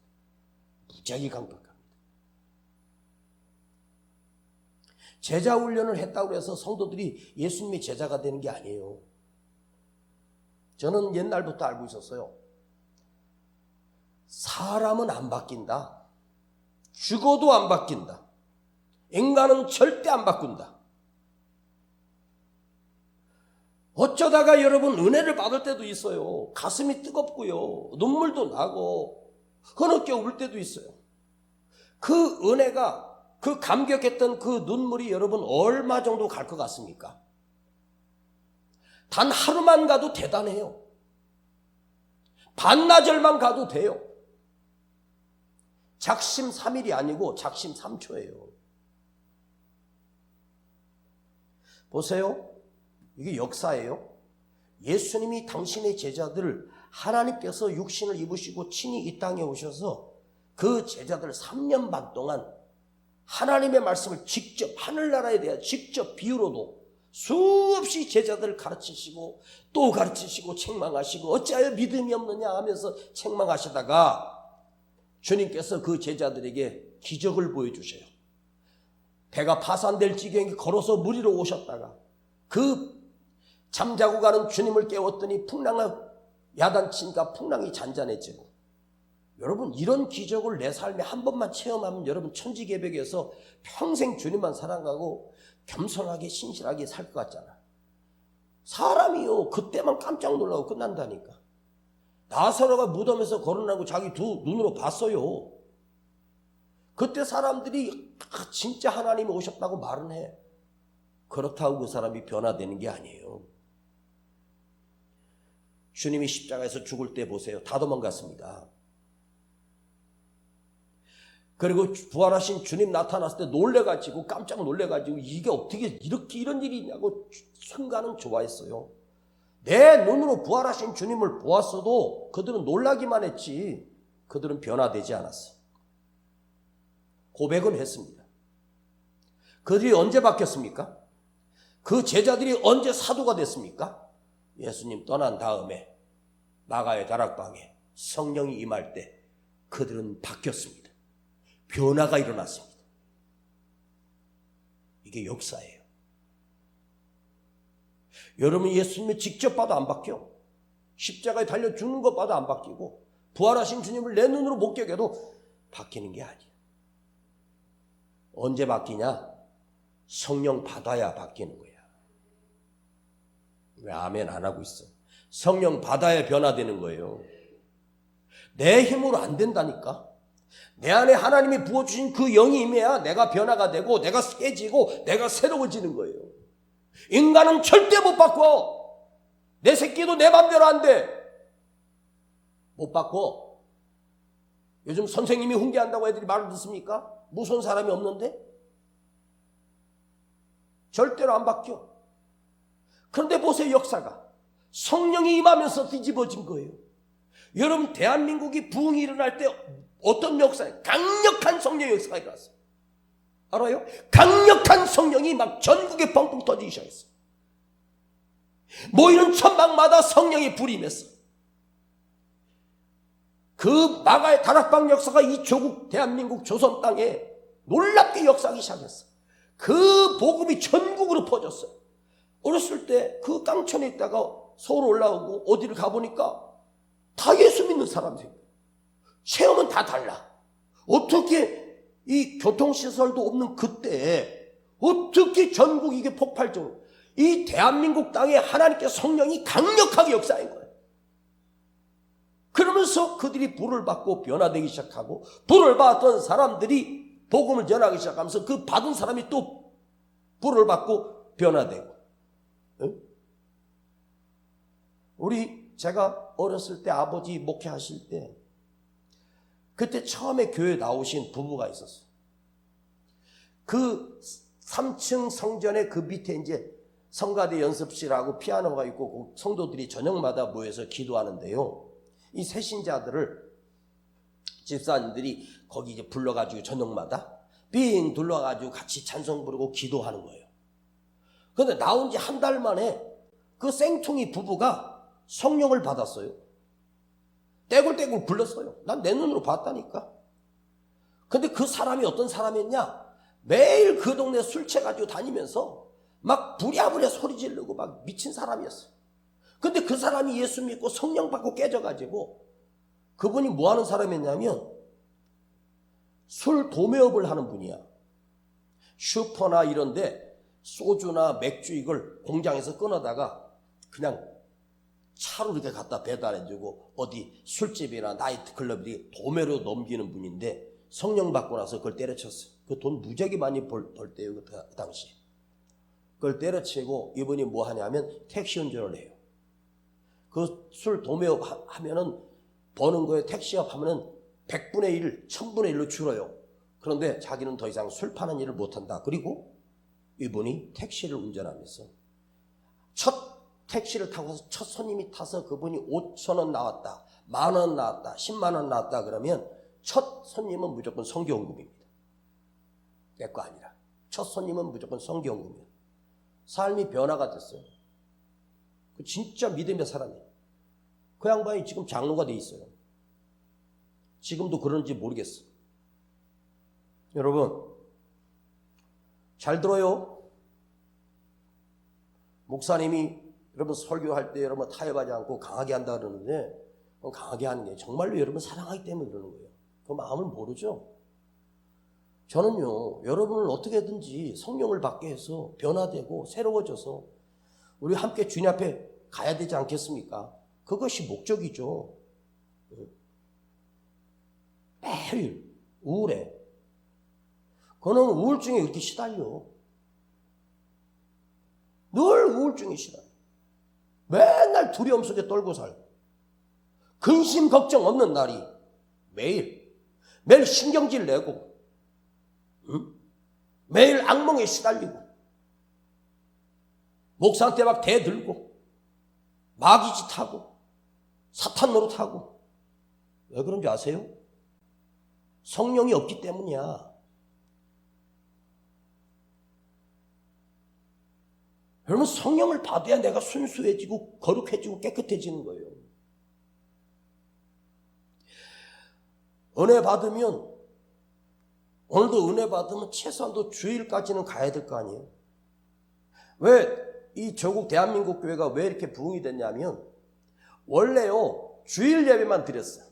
A: 무지하게 강팍합니다. 제자 훈련을 했다고 해서 성도들이 예수님의 제자가 되는 게 아니에요. 저는 옛날부터 알고 있었어요. 사람은 안 바뀐다. 죽어도 안 바뀐다. 인간은 절대 안 바꾼다. 어쩌다가 여러분 은혜를 받을 때도 있어요. 가슴이 뜨겁고요. 눈물도 나고 흐느껴 울 때도 있어요. 그 은혜가 그 감격했던 그 눈물이 여러분 얼마 정도 갈 것 같습니까? 단 하루만 가도 대단해요. 반나절만 가도 돼요. 작심 3일이 아니고 작심 3초예요. 보세요. 이게 역사예요. 예수님이 당신의 제자들 하나님께서 육신을 입으시고 친히 이 땅에 오셔서 그 제자들 3년 반 동안 하나님의 말씀을 직접 하늘나라에 대한 직접 비유로도 수없이 제자들을 가르치시고 또 가르치시고 책망하시고 어찌하여 믿음이 없느냐 하면서 책망하시다가 주님께서 그 제자들에게 기적을 보여주셔요. 배가 파산될 지경에 걸어서 물 위로 오셨다가 그 잠자고 가는 주님을 깨웠더니 풍랑을 야단치니까 풍랑이 잔잔해지고, 여러분 이런 기적을 내 삶에 한 번만 체험하면 여러분 천지개벽에서 평생 주님만 사랑하고 겸손하게 신실하게 살 것 같잖아. 사람이요 그때만 깜짝 놀라고 끝난다니까. 나사로가 무덤에서 거론하고 자기 두 눈으로 봤어요. 그때 사람들이 진짜 하나님이 오셨다고 말은 해. 그렇다고 그 사람이 변화되는 게 아니에요. 주님이 십자가에서 죽을 때 보세요. 다 도망갔습니다. 그리고 부활하신 주님 나타났을 때 놀래가지고 깜짝 놀래가지고 이게 어떻게 이렇게 이런 일이 있냐고 순간은 좋아했어요. 내 눈으로 부활하신 주님을 보았어도 그들은 놀라기만 했지 그들은 변화되지 않았어요. 고백은 했습니다. 그들이 언제 바뀌었습니까? 그 제자들이 언제 사도가 됐습니까? 예수님 떠난 다음에 마가의 다락방에 성령이 임할 때 그들은 바뀌었습니다. 변화가 일어났습니다. 이게 역사예요. 여러분 예수님을 직접 봐도 안 바뀌어. 십자가에 달려 죽는 것 봐도 안 바뀌고 부활하신 주님을 내 눈으로 목격해도 바뀌는 게 아니에요. 언제 바뀌냐? 성령 받아야 바뀌는 거야. 왜 아멘 안 하고 있어? 성령 받아야 변화되는 거예요. 내 힘으로 안 된다니까. 내 안에 하나님이 부어주신 그 영이 임해야 내가 변화가 되고 내가 깨지고 내가 새로워지는 거예요. 인간은 절대 못 바꿔. 내 새끼도 내 맘대로 안 돼. 못 바꿔. 요즘 선생님이 훈계한다고 애들이 말을 듣습니까? 무서운 사람이 없는데? 절대로 안 바뀌어. 그런데 보세요, 역사가. 성령이 임하면서 뒤집어진 거예요. 여러분, 대한민국이 부흥이 일어날 때 어떤 역사예요? 강력한 성령의 역사가 일어났어요. 알아요? 강력한 성령이 막 전국에 펑펑 터지기 시작했어요. 모이는 천방마다 성령이 불이 임했어. 그 마가의 다락방 역사가 이 조국 대한민국 조선 땅에 놀랍게 역사하기 시작했어. 그 복음이 전국으로 퍼졌어요. 어렸을 때 그 깡천에 있다가 서울 올라오고 어디를 가보니까 다 예수 믿는 사람들이에요. 체험은 다 달라. 어떻게 이 교통시설도 없는 그때에 어떻게 전국 이게 폭발적으로 이 대한민국 땅에 하나님께 성령이 강력하게 역사한 거예요. 그러면서 그들이 불을 받고 변화되기 시작하고 불을 받았던 사람들이 복음을 전하기 시작하면서 그 받은 사람이 또 불을 받고 변화되고. 응? 제가 어렸을 때 아버지 목회하실 때 그때 처음에 교회 나오신 부부가 있었어요. 그 3층 성전의 그 밑에 이제 성가대 연습실하고 피아노가 있고 성도들이 저녁마다 모여서 기도하는데요. 이 새신자들을 집사님들이 거기 이제 불러가지고 저녁마다 빙 둘러가지고 같이 찬송 부르고 기도하는 거예요. 그런데 나온 지 한 달 만에 그 생퉁이 부부가 성령을 받았어요. 떼굴떼굴 불렀어요. 난 내 눈으로 봤다니까. 근데 그 사람이 어떤 사람이었냐? 매일 그 동네 술 취해가지고 다니면서 막 부랴부랴 소리 지르고 막 미친 사람이었어요. 근데 그 사람이 예수 믿고 성령 받고 깨져가지고 그분이 뭐 하는 사람이었냐면 술 도매업을 하는 분이야. 슈퍼나 이런데 소주나 맥주 이걸 공장에서 끊어다가 그냥 차로 이렇게 갖다 배달해주고 어디 술집이나 나이트클럽이 도매로 넘기는 분인데 성령 받고 나서 그걸 때려쳤어요. 그 돈 무지하게 많이 벌 때요 그 당시. 그걸 때려치고 이분이 뭐 하냐면 택시 운전을 해요. 그 술 도매업 하면은 버는 거에 택시업 하면은 100분의 1, 1000분의 1로 줄어요. 그런데 자기는 더 이상 술 파는 일을 못한다. 그리고 이분이 택시를 운전하면서 첫 택시를 타고서 첫 손님이 타서 그분이 5,000원 나왔다, 10,000원 나왔다, 100,000원 나왔다 그러면 첫 손님은 무조건 성경금입니다. 내 거 아니라 첫 손님은 무조건 성경금이에요. 삶이 변화가 됐어요. 그 진짜 믿음의 사람이에요. 그 양반이 지금 장로가 돼 있어요. 지금도 그런지 모르겠어요. 여러분 잘 들어요. 목사님이 여러분 설교할 때 여러분 타협하지 않고 강하게 한다 그러는데 강하게 하는 게 정말로 여러분 사랑하기 때문에 그러는 거예요. 그 마음을 모르죠. 저는요 여러분을 어떻게든지 성령을 받게 해서 변화되고 새로워져서 우리 함께 주님 앞에 가야 되지 않겠습니까? 그것이 목적이죠. 매일 우울해. 그는 우울증에 이렇게 시달려. 늘 우울증에 시달려. 맨날 두려움 속에 떨고 살고 근심 걱정 없는 날이 매일 신경질 내고 매일 악몽에 시달리고 목상때 막 대들고 마귀짓 하고 사탄 노릇하고 왜 그런 줄 아세요? 성령이 없기 때문이야. 여러분 성령을 받아야 내가 순수해지고 거룩해지고 깨끗해지는 거예요. 은혜 받으면 오늘도 은혜 받으면 최소한도 주일까지는 가야 될 거 아니에요. 왜 이 조국 대한민국 교회가 왜 이렇게 부흥이 됐냐면 원래요 주일 예배만 드렸어요.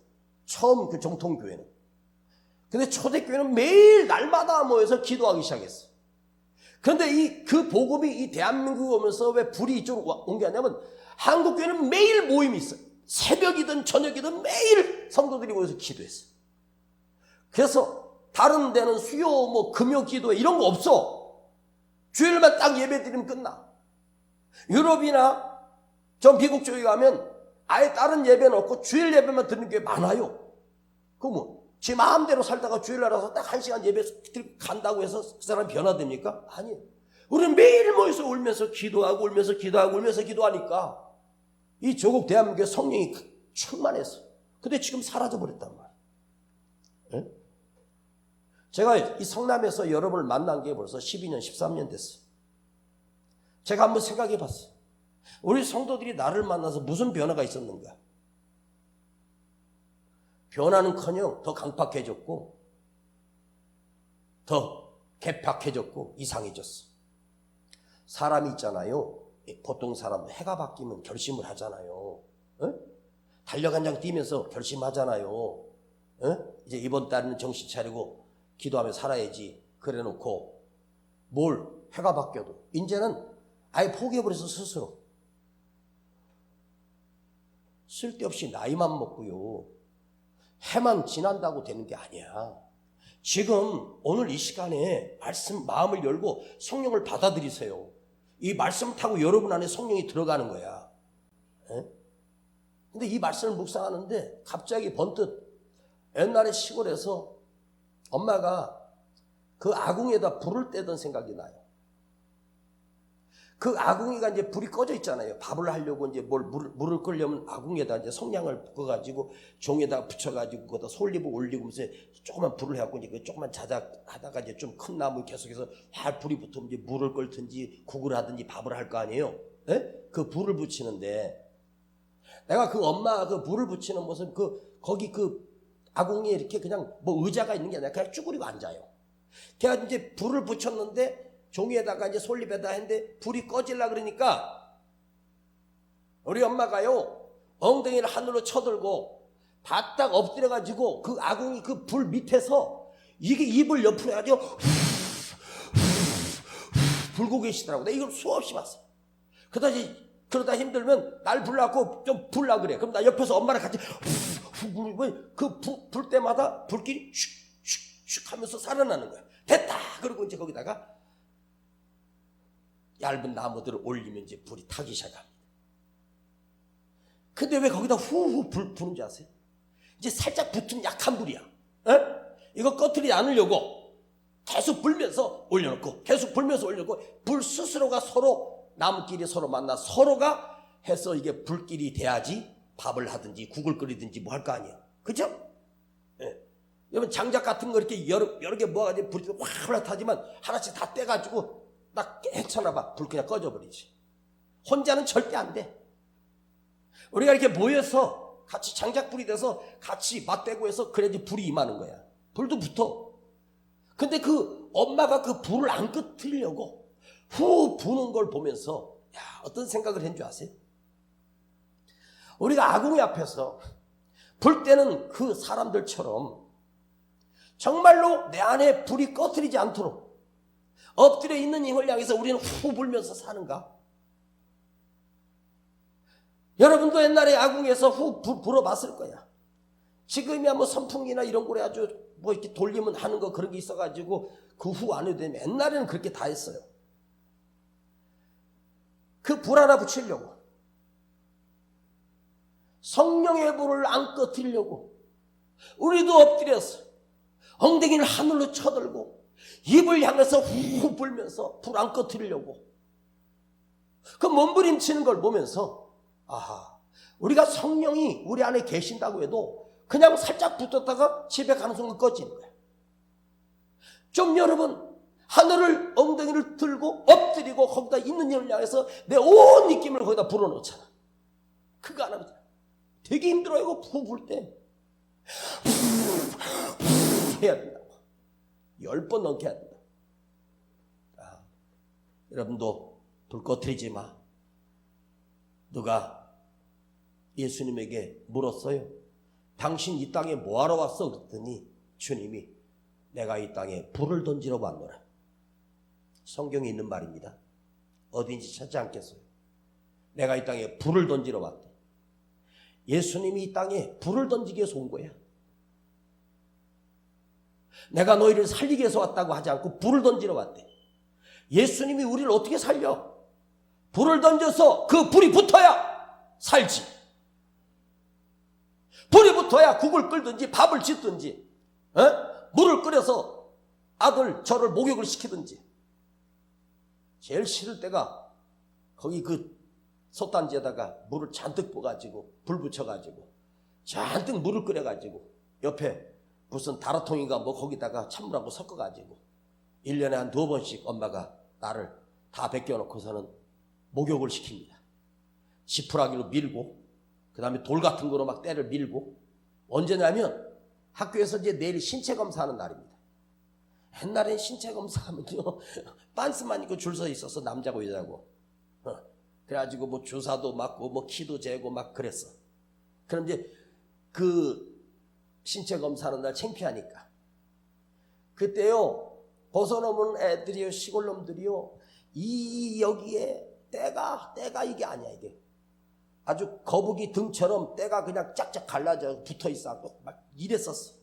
A: 처음 그 정통교회는. 근데 초대교회는 매일 날마다 모여서 기도하기 시작했어요. 그런데 그 복음이 이 대한민국에 오면서 왜 불이 이쪽으로 온 게 아니냐면 한국교회는 매일 모임이 있어요. 새벽이든 저녁이든 매일 성도들이 모여서 기도했어요. 그래서 다른 데는 수요 뭐 금요 기도 이런 거 없어. 주일만 딱 예배 드리면 끝나. 유럽이나 전 미국 쪽에 가면 아예 다른 예배는 없고 주일 예배만 드리는 게 많아요. 그 뭐 지 마음대로 살다가 주일날 와서 딱 1시간 예배 간다고 해서 그 사람 변화됩니까? 아니에요. 우리는 매일 모여서 울면서 기도하고 울면서 기도하고 울면서 기도하니까 이 조국 대한민국의 성령이 충만했어. 근데 지금 사라져버렸단 말이에요. 네? 제가 이 성남에서 여러분을 만난 게 벌써 12년, 13년 됐어요. 제가 한번 생각해 봤어요. 우리 성도들이 나를 만나서 무슨 변화가 있었는가? 변화는커녕 더 강팍해졌고 더 개팍해졌고 이상해졌어. 사람이 있잖아요. 보통 사람 해가 바뀌면 결심을 하잖아요. 어? 달력 한 장 띄면서 결심하잖아요. 어? 이제 이번 달은 정신 차리고 기도하며 살아야지. 그래 놓고 뭘 해가 바뀌어도 이제는 아예 포기해버려서 스스로 쓸데없이 나이만 먹고요. 해만 지난다고 되는 게 아니야. 지금 오늘 이 시간에 말씀 마음을 열고 성령을 받아들이세요. 이 말씀 타고 여러분 안에 성령이 들어가는 거야. 에? 근데 이 말씀을 묵상하는데 갑자기 번뜩 옛날에 시골에서 엄마가 그 아궁이에다 불을 떼던 생각이 나요. 그 아궁이가 이제 불이 꺼져 있잖아요. 밥을 하려고 이제 물을 끓려면 아궁이에다 이제 성냥을 붓어가지고 종에다 붙여가지고 거기다 솔잎을 올리면서 조그만 불을 해갖고 이제 그 조그만 자작 하다가 이제 좀 큰 나무 계속해서 활 불이 붙으면 이제 물을 끓든지 국을 하든지 밥을 할 거 아니에요. 예? 그 불을 붙이는데 내가 그 엄마 그 불을 붙이는 모습 거기 그 아궁이에 이렇게 그냥 뭐 의자가 있는 게 아니라 그냥 쭈그리고 앉아요. 걔가 이제 불을 붙였는데 종이에다가 이제 솔잎에다 했는데 불이 꺼질라 그러니까 우리 엄마가요 엉덩이를 하늘로 쳐들고 바짝 엎드려가지고 그 아궁이 그 불 밑에서 이게 입을 옆으로 해가지고 불고 계시더라고. 내가 이걸 수없이 봤어. 그러다 힘들면 날 불러갖고 좀 불라 그래. 그럼 나 옆에서 엄마랑 같이 그 불 때마다 불길이 슉슉슉 하면서 살아나는 거야. 됐다. 그리고 이제 거기다가 얇은 나무들을 올리면 이제 불이 타기 시작합니다. 근데 왜 거기다 후후 부는 줄 아세요? 이제 살짝 붙은 약한 불이야. 에? 이거 꺼트리지 않으려고 계속 불면서 올려놓고 계속 불면서 올려놓고 불 스스로가 서로 나무끼리 서로 만나 서로가 해서 이게 불길이 돼야지 밥을 하든지 국을 끓이든지 뭐 할 거 아니에요. 그죠? 예. 여러분 장작 같은 거 이렇게 여러 개 모아가지고 불이 확 올라타지만 하나씩 다 떼가지고 딱 헤쳐나봐. 불 그냥 꺼져버리지. 혼자는 절대 안 돼. 우리가 이렇게 모여서 같이 장작불이 돼서 같이 맞대고 해서 그래야지 불이 임하는 거야. 불도 붙어. 근데 그 엄마가 그 불을 안 끄트리려고 후 부는 걸 보면서 어떤 생각을 했는 줄 아세요? 우리가 아궁이 앞에서 불 때는 그 사람들처럼 정말로 내 안에 불이 꺼트리지 않도록 엎드려 있는 힘을 향해서 우리는 후 불면서 사는가? 여러분도 옛날에 아궁에서 후 불어봤을 거야. 지금이야 뭐 선풍기나 이런 거래 아주 뭐 이렇게 돌리면 하는 거 그런 게 있어가지고 그 후 안 해도 되면 옛날에는 그렇게 다 했어요. 그 불 하나 붙이려고 성령의 불을 안 꺼뜨리려고 우리도 엎드려서 엉덩이를 하늘로 쳐들고 입을 향해서 후 불면서 불 안 꺼뜨리려고 그 몸부림치는 걸 보면서 아하, 우리가 성령이 우리 안에 계신다고 해도 그냥 살짝 붙었다가 집에 가는 순간 꺼지는 거야. 좀 여러분 하늘을 엉덩이를 들고 엎드리고 거기다 있는 힘을 향해서 내 온 느낌을 거기다 불어넣잖아. 그거 안 하면 되게 힘들어요. 이거 후 불 때 해야 된다고. 10번 넘게 해야 된다. 여러분도 불 꺼뜨리지 마. 누가 예수님에게 물었어요. 당신 이 땅에 뭐하러 왔어? 그랬더니 주님이 내가 이 땅에 불을 던지러 왔노라. 성경에 있는 말입니다. 어딘지 찾지 않겠어요. 내가 이 땅에 불을 던지러 왔대. 예수님이 이 땅에 불을 던지기 위해서 온 거야. 내가 너희를 살리기 위해서 왔다고 하지 않고 불을 던지러 왔대. 예수님이 우리를 어떻게 살려? 불을 던져서 그 불이 붙어야 살지. 불이 붙어야 국을 끓든지 밥을 짓든지 물을 끓여서 아들 저를 목욕을 시키든지. 제일 싫을 때가 거기 그 솥단지에다가 물을 잔뜩 부어가지고 불 붙여가지고 잔뜩 물을 끓여가지고 옆에 무슨 다라통인가 뭐 거기다가 찬물하고 섞어가지고 1년에 한 2번씩 엄마가 나를 다 벗겨놓고서는 목욕을 시킵니다. 지푸라기로 밀고 그 다음에 돌 같은 거로 막 때를 밀고. 언제냐면 학교에서 이제 내일 신체 검사하는 날입니다. 옛날엔 신체 검사하면요 빤스만 입고 줄 서 있어서 남자고 여자고 그래가지고 뭐 주사도 맞고 뭐 키도 재고 막 그랬어. 그럼 이제 그 신체 검사하는 날 창피하니까 그때요 벗어놓은 애들이요 시골 놈들이요 이 여기에 때가 이게 아니야. 이게 아주 거북이 등처럼 때가 그냥 짝짝 갈라져 붙어있어 막 이랬었어.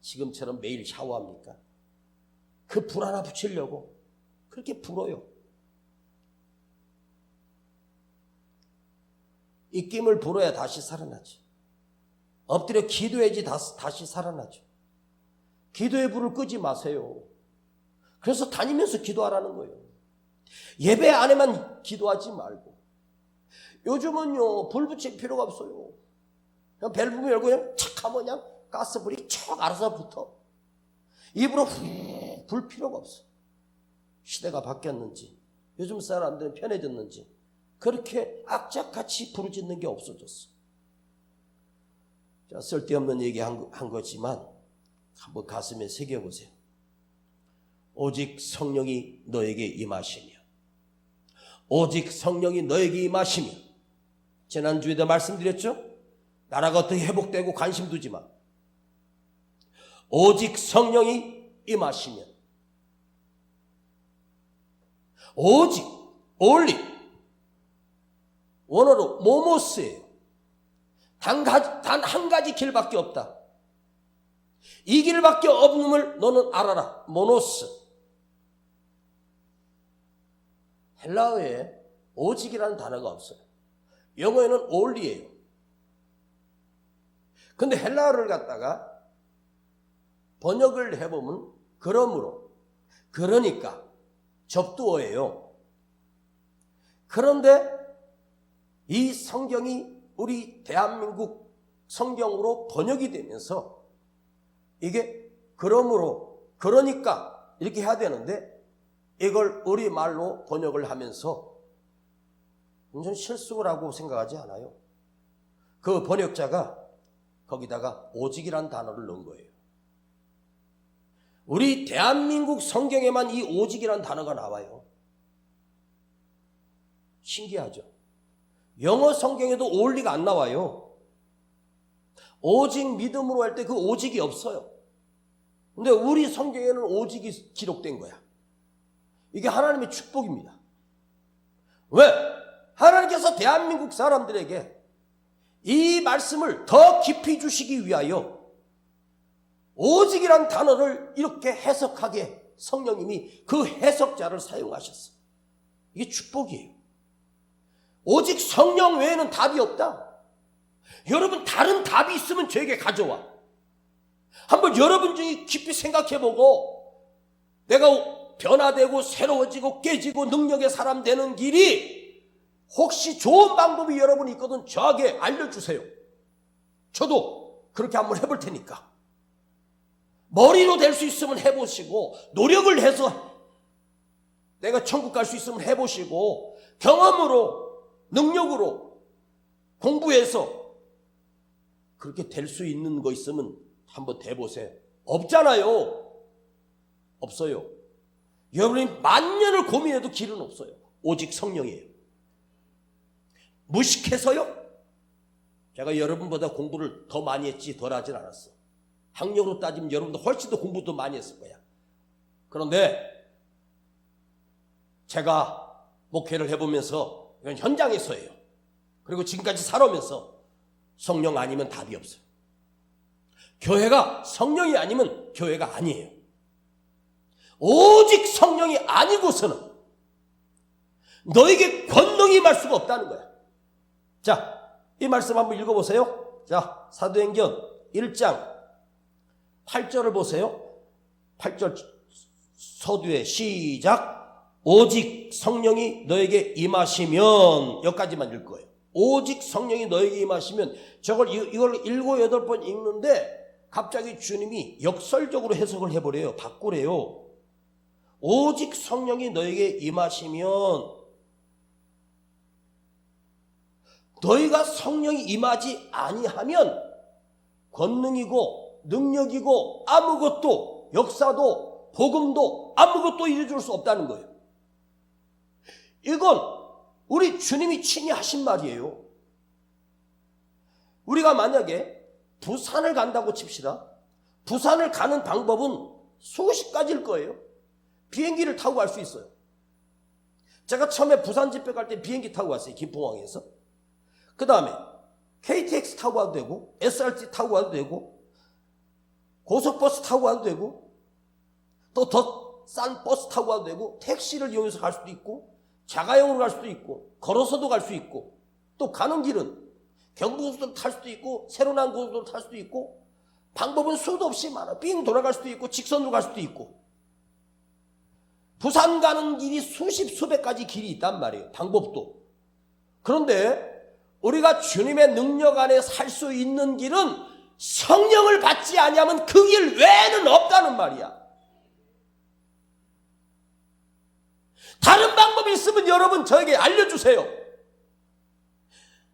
A: 지금처럼 매일 샤워합니까? 그 불 하나 붙이려고 그렇게 불어요. 입김을 불어야 다시 살아나지. 엎드려 기도해야지 다시 살아나죠. 기도의 불을 끄지 마세요. 그래서 다니면서 기도하라는 거예요. 예배 안에만 기도하지 말고. 요즘은요, 불 붙일 필요가 없어요. 그냥 밸브 열고 그냥 착 하면 그냥 가스불이 척 알아서 붙어. 입으로 후 불 필요가 없어. 시대가 바뀌었는지, 요즘 사람들은 편해졌는지 그렇게 악착같이 부르짖는 게 없어졌어. 자, 쓸데없는 얘기 한 거지만 한번 가슴에 새겨보세요. 오직 성령이 너에게 임하시며, 오직 성령이 너에게 임하시며. 지난주에도 말씀드렸죠? 나라가 어떻게 회복되고 관심 두지 마. 오직 성령이 임하시면, 오직, only, 원어로 모모스예요. 단 한 가지 길밖에 없다. 이 길밖에 없음을 너는 알아라. 모노스. 헬라어에 오직이라는 단어가 없어요. 영어에는 only예요. 근데 헬라어를 갖다가 번역을 해보면 그러므로, 그러니까 접두어예요. 그런데 이 성경이 우리 대한민국 성경으로 번역이 되면서 이게 그러므로, 그러니까 이렇게 해야 되는데 이걸 우리말로 번역을 하면서 완전 실수를 하고 생각하지 않아요. 그 번역자가 거기다가 오직이라는 단어를 넣은 거예요. 우리 대한민국 성경에만 이 오직이라는 단어가 나와요. 신기하죠? 영어 성경에도 only가 안 나와요. 오직 믿음으로 할 때 그 오직이 없어요. 근데 우리 성경에는 오직이 기록된 거야. 이게 하나님의 축복입니다. 왜? 하나님께서 대한민국 사람들에게 이 말씀을 더 깊이 주시기 위하여 오직이란 단어를 이렇게 해석하게 성령님이 그 해석자를 사용하셨어. 이게 축복이에요. 오직 성령 외에는 답이 없다. 여러분, 다른 답이 있으면 저에게 가져와. 한번 여러분 중에 깊이 생각해보고 내가 변화되고 새로워지고 깨지고 능력의 사람 되는 길이 혹시 좋은 방법이 여러분 있거든 저에게 알려주세요. 저도 그렇게 한번 해볼 테니까. 머리로 될 수 있으면 해보시고, 노력을 해서 내가 천국 갈 수 있으면 해보시고, 경험으로, 능력으로 공부해서 그렇게 될 수 있는 거 있으면 한번 돼보세요. 없잖아요. 없어요. 여러분이 만년을 고민해도 길은 없어요. 오직 성령이에요. 무식해서요? 제가 여러분보다 공부를 더 많이 했지 덜 하진 않았어. 학력으로 따지면 여러분도 훨씬 더 공부도 많이 했을 거야. 그런데 제가 목회를 해보면서, 이건 현장에서예요. 그리고 지금까지 살아오면서 성령 아니면 답이 없어요. 교회가 성령이 아니면 교회가 아니에요. 오직 성령이 아니고서는 너에게 권능이 임할 수가 없다는 거야. 자, 이 말씀 한번 읽어보세요. 자, 사도행전 1장 8절을 보세요. 8절 서두에 시작. 오직 성령이 너에게 임하시면, 여기까지만 읽을 거예요. 오직 성령이 너에게 임하시면, 이걸 7, 8번 읽는데 갑자기 주님이 역설적으로 해석을 해버려요. 바꾸래요. 오직 성령이 너에게 임하시면, 너희가 성령이 임하지 아니하면 권능이고 능력이고 아무것도, 역사도 복음도 아무것도 이루어줄 수 없다는 거예요. 이건 우리 주님이 친히 하신 말이에요. 우리가 만약에 부산을 간다고 칩시다. 부산을 가는 방법은 수십 가지일 거예요. 비행기를 타고 갈 수 있어요. 제가 처음에 부산 집회 갈 때 비행기 타고 갔어요. 김포항에서. 그 다음에 KTX 타고 가도 되고, SRT 타고 가도 되고, 고속버스 타고 가도 되고, 또 더 싼 버스 타고 가도 되고, 택시를 이용해서 갈 수도 있고, 자가용으로 갈 수도 있고, 걸어서도 갈 수 있고, 또 가는 길은 경부고속도로 탈 수도 있고, 새로 난 고속도로 탈 수도 있고, 방법은 수도 없이 많아. 빙 돌아갈 수도 있고 직선으로 갈 수도 있고. 부산 가는 길이 수십 수백 가지 길이 있단 말이에요. 방법도. 그런데 우리가 주님의 능력 안에 살 수 있는 길은 성령을 받지 아니하면 그 길 외에는 없다는 말이야. 다른 방법이 있으면 여러분 저에게 알려주세요.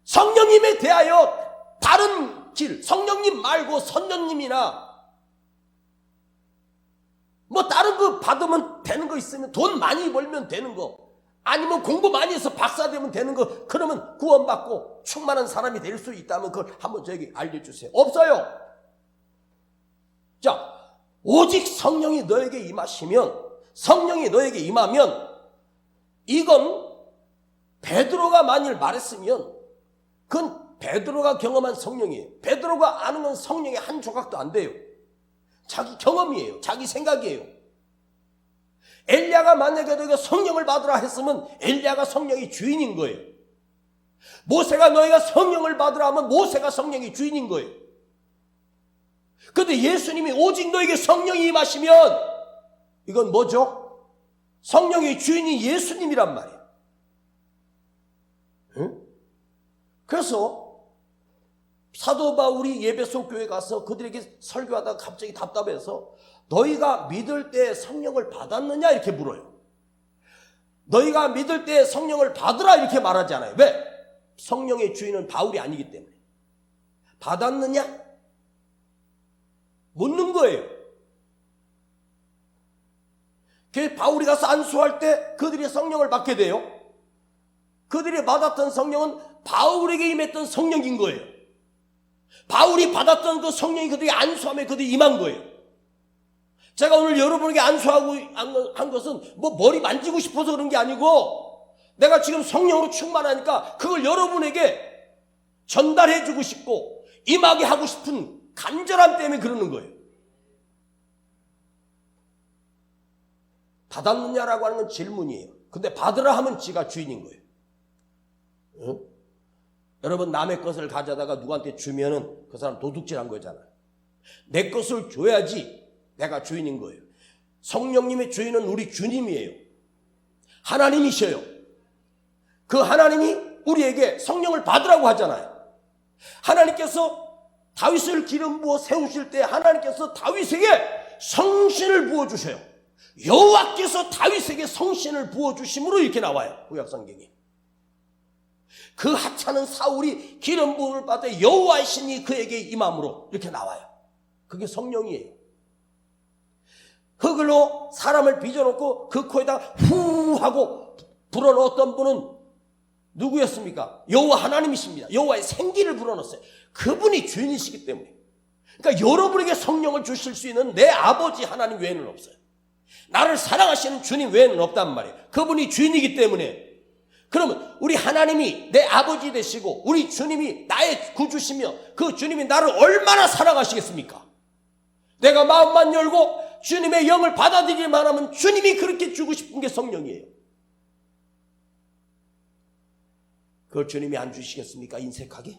A: 성령님에 대하여 다른 길, 성령님 말고 선녀님이나 뭐 다른 거 받으면 되는 거 있으면, 돈 많이 벌면 되는 거, 아니면 공부 많이 해서 박사 되면 되는 거, 그러면 구원받고 충만한 사람이 될 수 있다면 그걸 한번 저에게 알려주세요. 없어요. 자, 오직 성령이 너에게 임하시면, 성령이 너에게 임하면, 이건 베드로가 만일 말했으면 그건 베드로가 경험한 성령이에요. 베드로가 아는 건 성령의 한 조각도 안 돼요. 자기 경험이에요. 자기 생각이에요. 엘리야가 만약에 너희가 성령을 받으라 했으면 엘리야가 성령의 주인인 거예요. 모세가 너희가 성령을 받으라 하면 모세가 성령의 주인인 거예요. 그런데 예수님이 오직 너에게 성령이 임하시면 이건 뭐죠? 성령의 주인이 예수님이란 말이에요. 응? 그래서 사도 바울이 예배소 교회 가서 그들에게 설교하다가 갑자기 답답해서 너희가 믿을 때 성령을 받았느냐 이렇게 물어요. 너희가 믿을 때 성령을 받으라 이렇게 말하지 않아요. 왜? 성령의 주인은 바울이 아니기 때문에. 받았느냐? 묻는 거예요. 그래서 바울이 가서 안수할 때 그들이 성령을 받게 돼요. 그들이 받았던 성령은 바울에게 임했던 성령인 거예요. 바울이 받았던 그 성령이 그들에게 안수하며 그들이 임한 거예요. 제가 오늘 여러분에게 안수하고 한 것은 뭐 머리 만지고 싶어서 그런 게 아니고 내가 지금 성령으로 충만하니까 그걸 여러분에게 전달해 주고 싶고 임하게 하고 싶은 간절함 때문에 그러는 거예요. 받았느냐라고 하는 건 질문이에요. 근데 받으라 하면 지가 주인인 거예요. 응? 여러분 남의 것을 가져다가 누구한테 주면은 그 사람 도둑질한 거잖아요. 내 것을 줘야지 내가 주인인 거예요. 성령님의 주인은 우리 주님이에요. 하나님이셔요. 그 하나님이 우리에게 성령을 받으라고 하잖아요. 하나님께서 다윗을 기름 부어 세우실 때 하나님께서 다윗에게 성신을 부어주셔요. 여호와께서 다윗에게 성신을 부어주심으로 이렇게 나와요. 구약성경에. 그 하찮은 사울이 기름 부음을 받아 여호와의 신이 그에게 임함으로 이렇게 나와요. 그게 성령이에요. 흙으로 사람을 빚어놓고 그 코에다 후 하고 불어넣었던 분은 누구였습니까? 여호와 하나님이십니다. 여호와의 생기를 불어넣었어요. 그분이 주인이시기 때문에. 그러니까 여러분에게 성령을 주실 수 있는 내 아버지 하나님 외에는 없어요. 나를 사랑하시는 주님 외에는 없단 말이에요. 그분이 주인이기 때문에. 그러면 우리 하나님이 내 아버지 되시고 우리 주님이 나의 구주시며 그 주님이 나를 얼마나 사랑하시겠습니까? 내가 마음만 열고 주님의 영을 받아들이기만 하면 주님이 그렇게 주고 싶은 게 성령이에요. 그걸 주님이 안 주시겠습니까? 인색하게?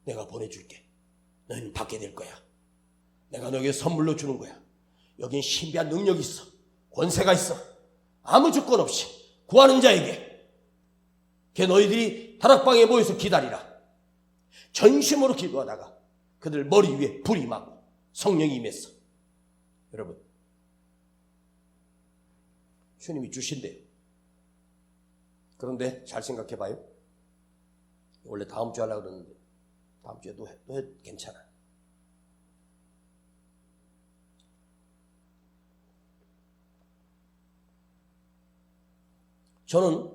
A: 내가 보내줄게. 너희는 받게 될 거야. 내가 너에게 선물로 주는 거야. 여긴 신비한 능력이 있어. 권세가 있어. 아무 조건 없이 구하는 자에게. 걔 너희들이 다락방에 모여서 기다리라. 전심으로 기도하다가 그들 머리 위에 불이 임하고 성령이 임했어. 여러분, 주님이 주신대요. 그런데 잘 생각해 봐요. 원래 다음 주에 하려고 그러는데 다음 주에도 해도 괜찮아. 저는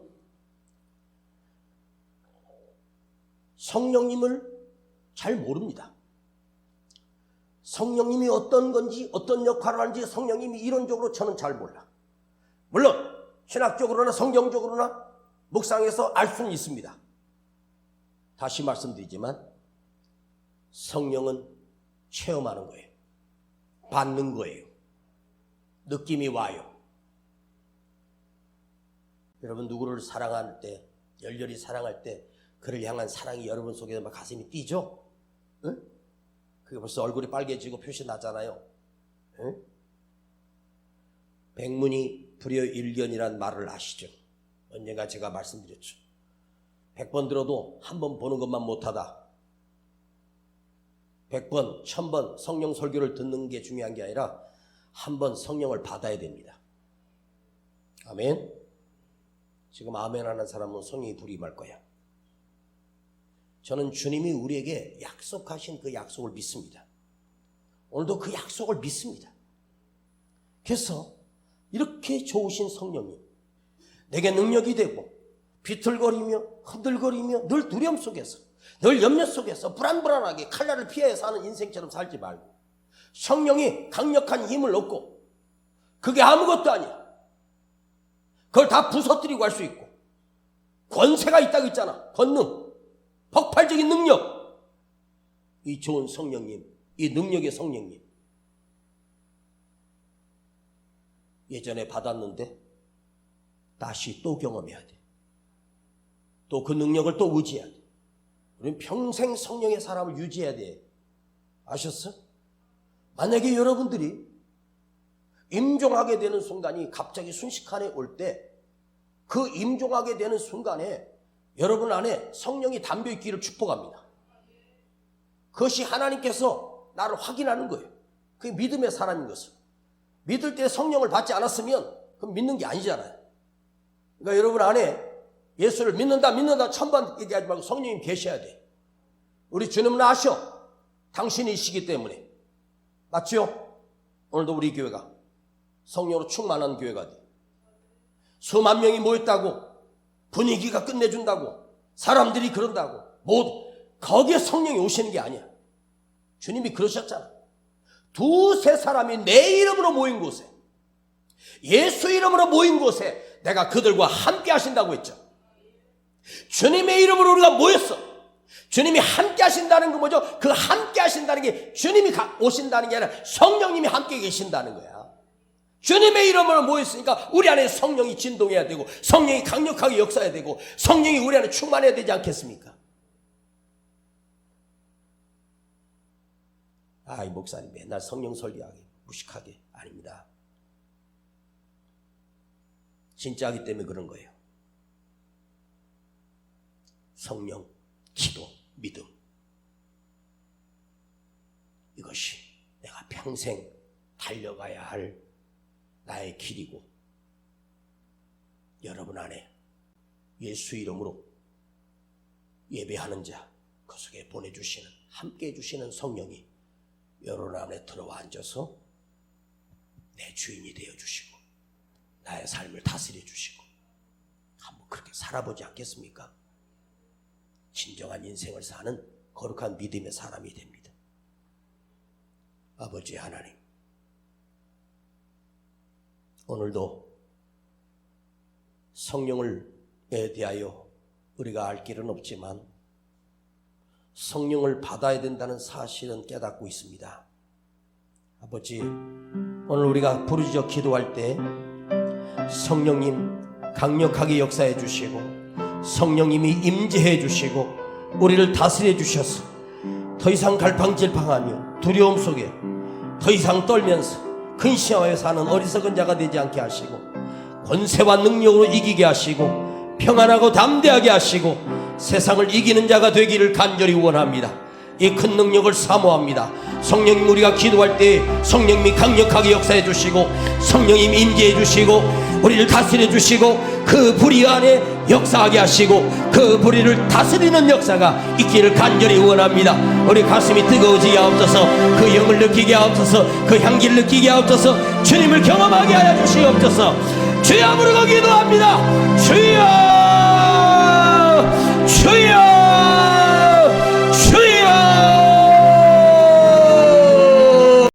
A: 성령님을 잘 모릅니다. 성령님이 어떤 건지 어떤 역할을 하는지 성령님이 이론적으로 저는 잘 몰라. 물론 신학적으로나 성경적으로나 묵상해서 알 수는 있습니다. 다시 말씀드리지만 성령은 체험하는 거예요. 받는 거예요. 느낌이 와요. 여러분 누구를 사랑할 때, 열렬히 사랑할 때 그를 향한 사랑이 여러분 속에서 막 가슴이 뛰죠? 응? 그게 벌써 얼굴이 빨개지고 표시 나잖아요. 응? 백문이 불여일견이란 말을 아시죠? 언젠가 제가 말씀드렸죠. 100번 들어도 한 번 보는 것만 못하다. 100번, 1000번 성령 설교를 듣는 게 중요한 게 아니라 한 번 성령을 받아야 됩니다. 아멘. 지금 아멘 하는 사람은 성령이 불이 임할 거야. 저는 주님이 우리에게 약속하신 그 약속을 믿습니다. 오늘도 그 약속을 믿습니다. 그래서 이렇게 좋으신 성령이 내게 능력이 되고 비틀거리며 흔들거리며 늘 두려움 속에서 늘 염려 속에서 불안불안하게 칼날을 피해 사는 인생처럼 살지 말고 성령이 강력한 힘을 얻고 그게 아무것도 아니야. 그걸 다 부서뜨리고 할 수 있고 권세가 있다고 했잖아. 권능, 폭발적인 능력. 이 좋은 성령님, 이 능력의 성령님 예전에 받았는데 다시 또 경험해야 돼. 또 그 능력을 또 의지해야 돼. 우리는 평생 성령의 사람을 유지해야 돼. 아셨어? 만약에 여러분들이 임종하게 되는 순간이 갑자기 순식간에 올 때 그 임종하게 되는 순간에 여러분 안에 성령이 담겨 있기를 축복합니다. 그것이 하나님께서 나를 확인하는 거예요. 그게 믿음의 사람인 것을. 믿을 때 성령을 받지 않았으면 그건 믿는 게 아니잖아요. 그러니까 여러분 안에 예수를 믿는다 1000번 얘기하지 말고 성령님 계셔야 돼. 우리 주님은 아셔. 당신이시기 때문에. 맞죠? 오늘도 우리 교회가 성령으로 충만한 교회가 돼. 수만 명이 모였다고 분위기가 끝내준다고 사람들이 그런다고 모두 거기에 성령이 오시는 게 아니야. 주님이 그러셨잖아. 두세 사람이 내 이름으로 모인 곳에 예수 이름으로 모인 곳에 내가 그들과 함께 하신다고 했죠. 주님의 이름으로 우리가 모였어. 주님이 함께 하신다는 건 뭐죠? 그 함께 하신다는 게 주님이 오신다는 게 아니라 성령님이 함께 계신다는 거야. 주님의 이름으로 모였으니까 우리 안에 성령이 진동해야 되고 성령이 강력하게 역사해야 되고 성령이 우리 안에 충만해야 되지 않겠습니까? 이 목사님 맨날 성령 설교하게 무식하게. 아닙니다. 진짜 하기 때문에 그런 거예요. 성령, 기도, 믿음. 이것이 내가 평생 달려가야 할 나의 길이고 여러분 안에 예수 이름으로 예배하는 자 그 속에 보내주시는 함께 해주시는 성령이 여러분 안에 들어와 앉아서 내 주인이 되어주시고 나의 삶을 다스려 주시고 한번 그렇게 살아보지 않겠습니까? 진정한 인생을 사는 거룩한 믿음의 사람이 됩니다. 아버지 하나님, 오늘도 성령에 대하여 우리가 알 길은 없지만 성령을 받아야 된다는 사실은 깨닫고 있습니다. 아버지, 오늘 우리가 부르짖어 기도할 때 성령님 강력하게 역사해 주시고 성령님이 임재해 주시고 우리를 다스려 주셔서 더 이상 갈팡질팡하며 두려움 속에 더 이상 떨면서 근심하여 사는 어리석은 자가 되지 않게 하시고 권세와 능력으로 이기게 하시고 평안하고 담대하게 하시고 세상을 이기는 자가 되기를 간절히 원합니다. 이 큰 능력을 사모합니다. 성령님, 우리가 기도할 때 성령님이 강력하게 역사해 주시고 성령님이 임재해 주시고 우리를 다스려 주시고 그 불의 안에 역사하게 하시고 그 불의를 다스리는 역사가 있기를 간절히 원합니다. 우리 가슴이 뜨거워지게 하옵소서. 그 영을 느끼게 하옵소서. 그 향기를 느끼게 하옵소서. 주님을 경험하게 하여 주시옵소서. 주여 부르고 기도합니다. 주여.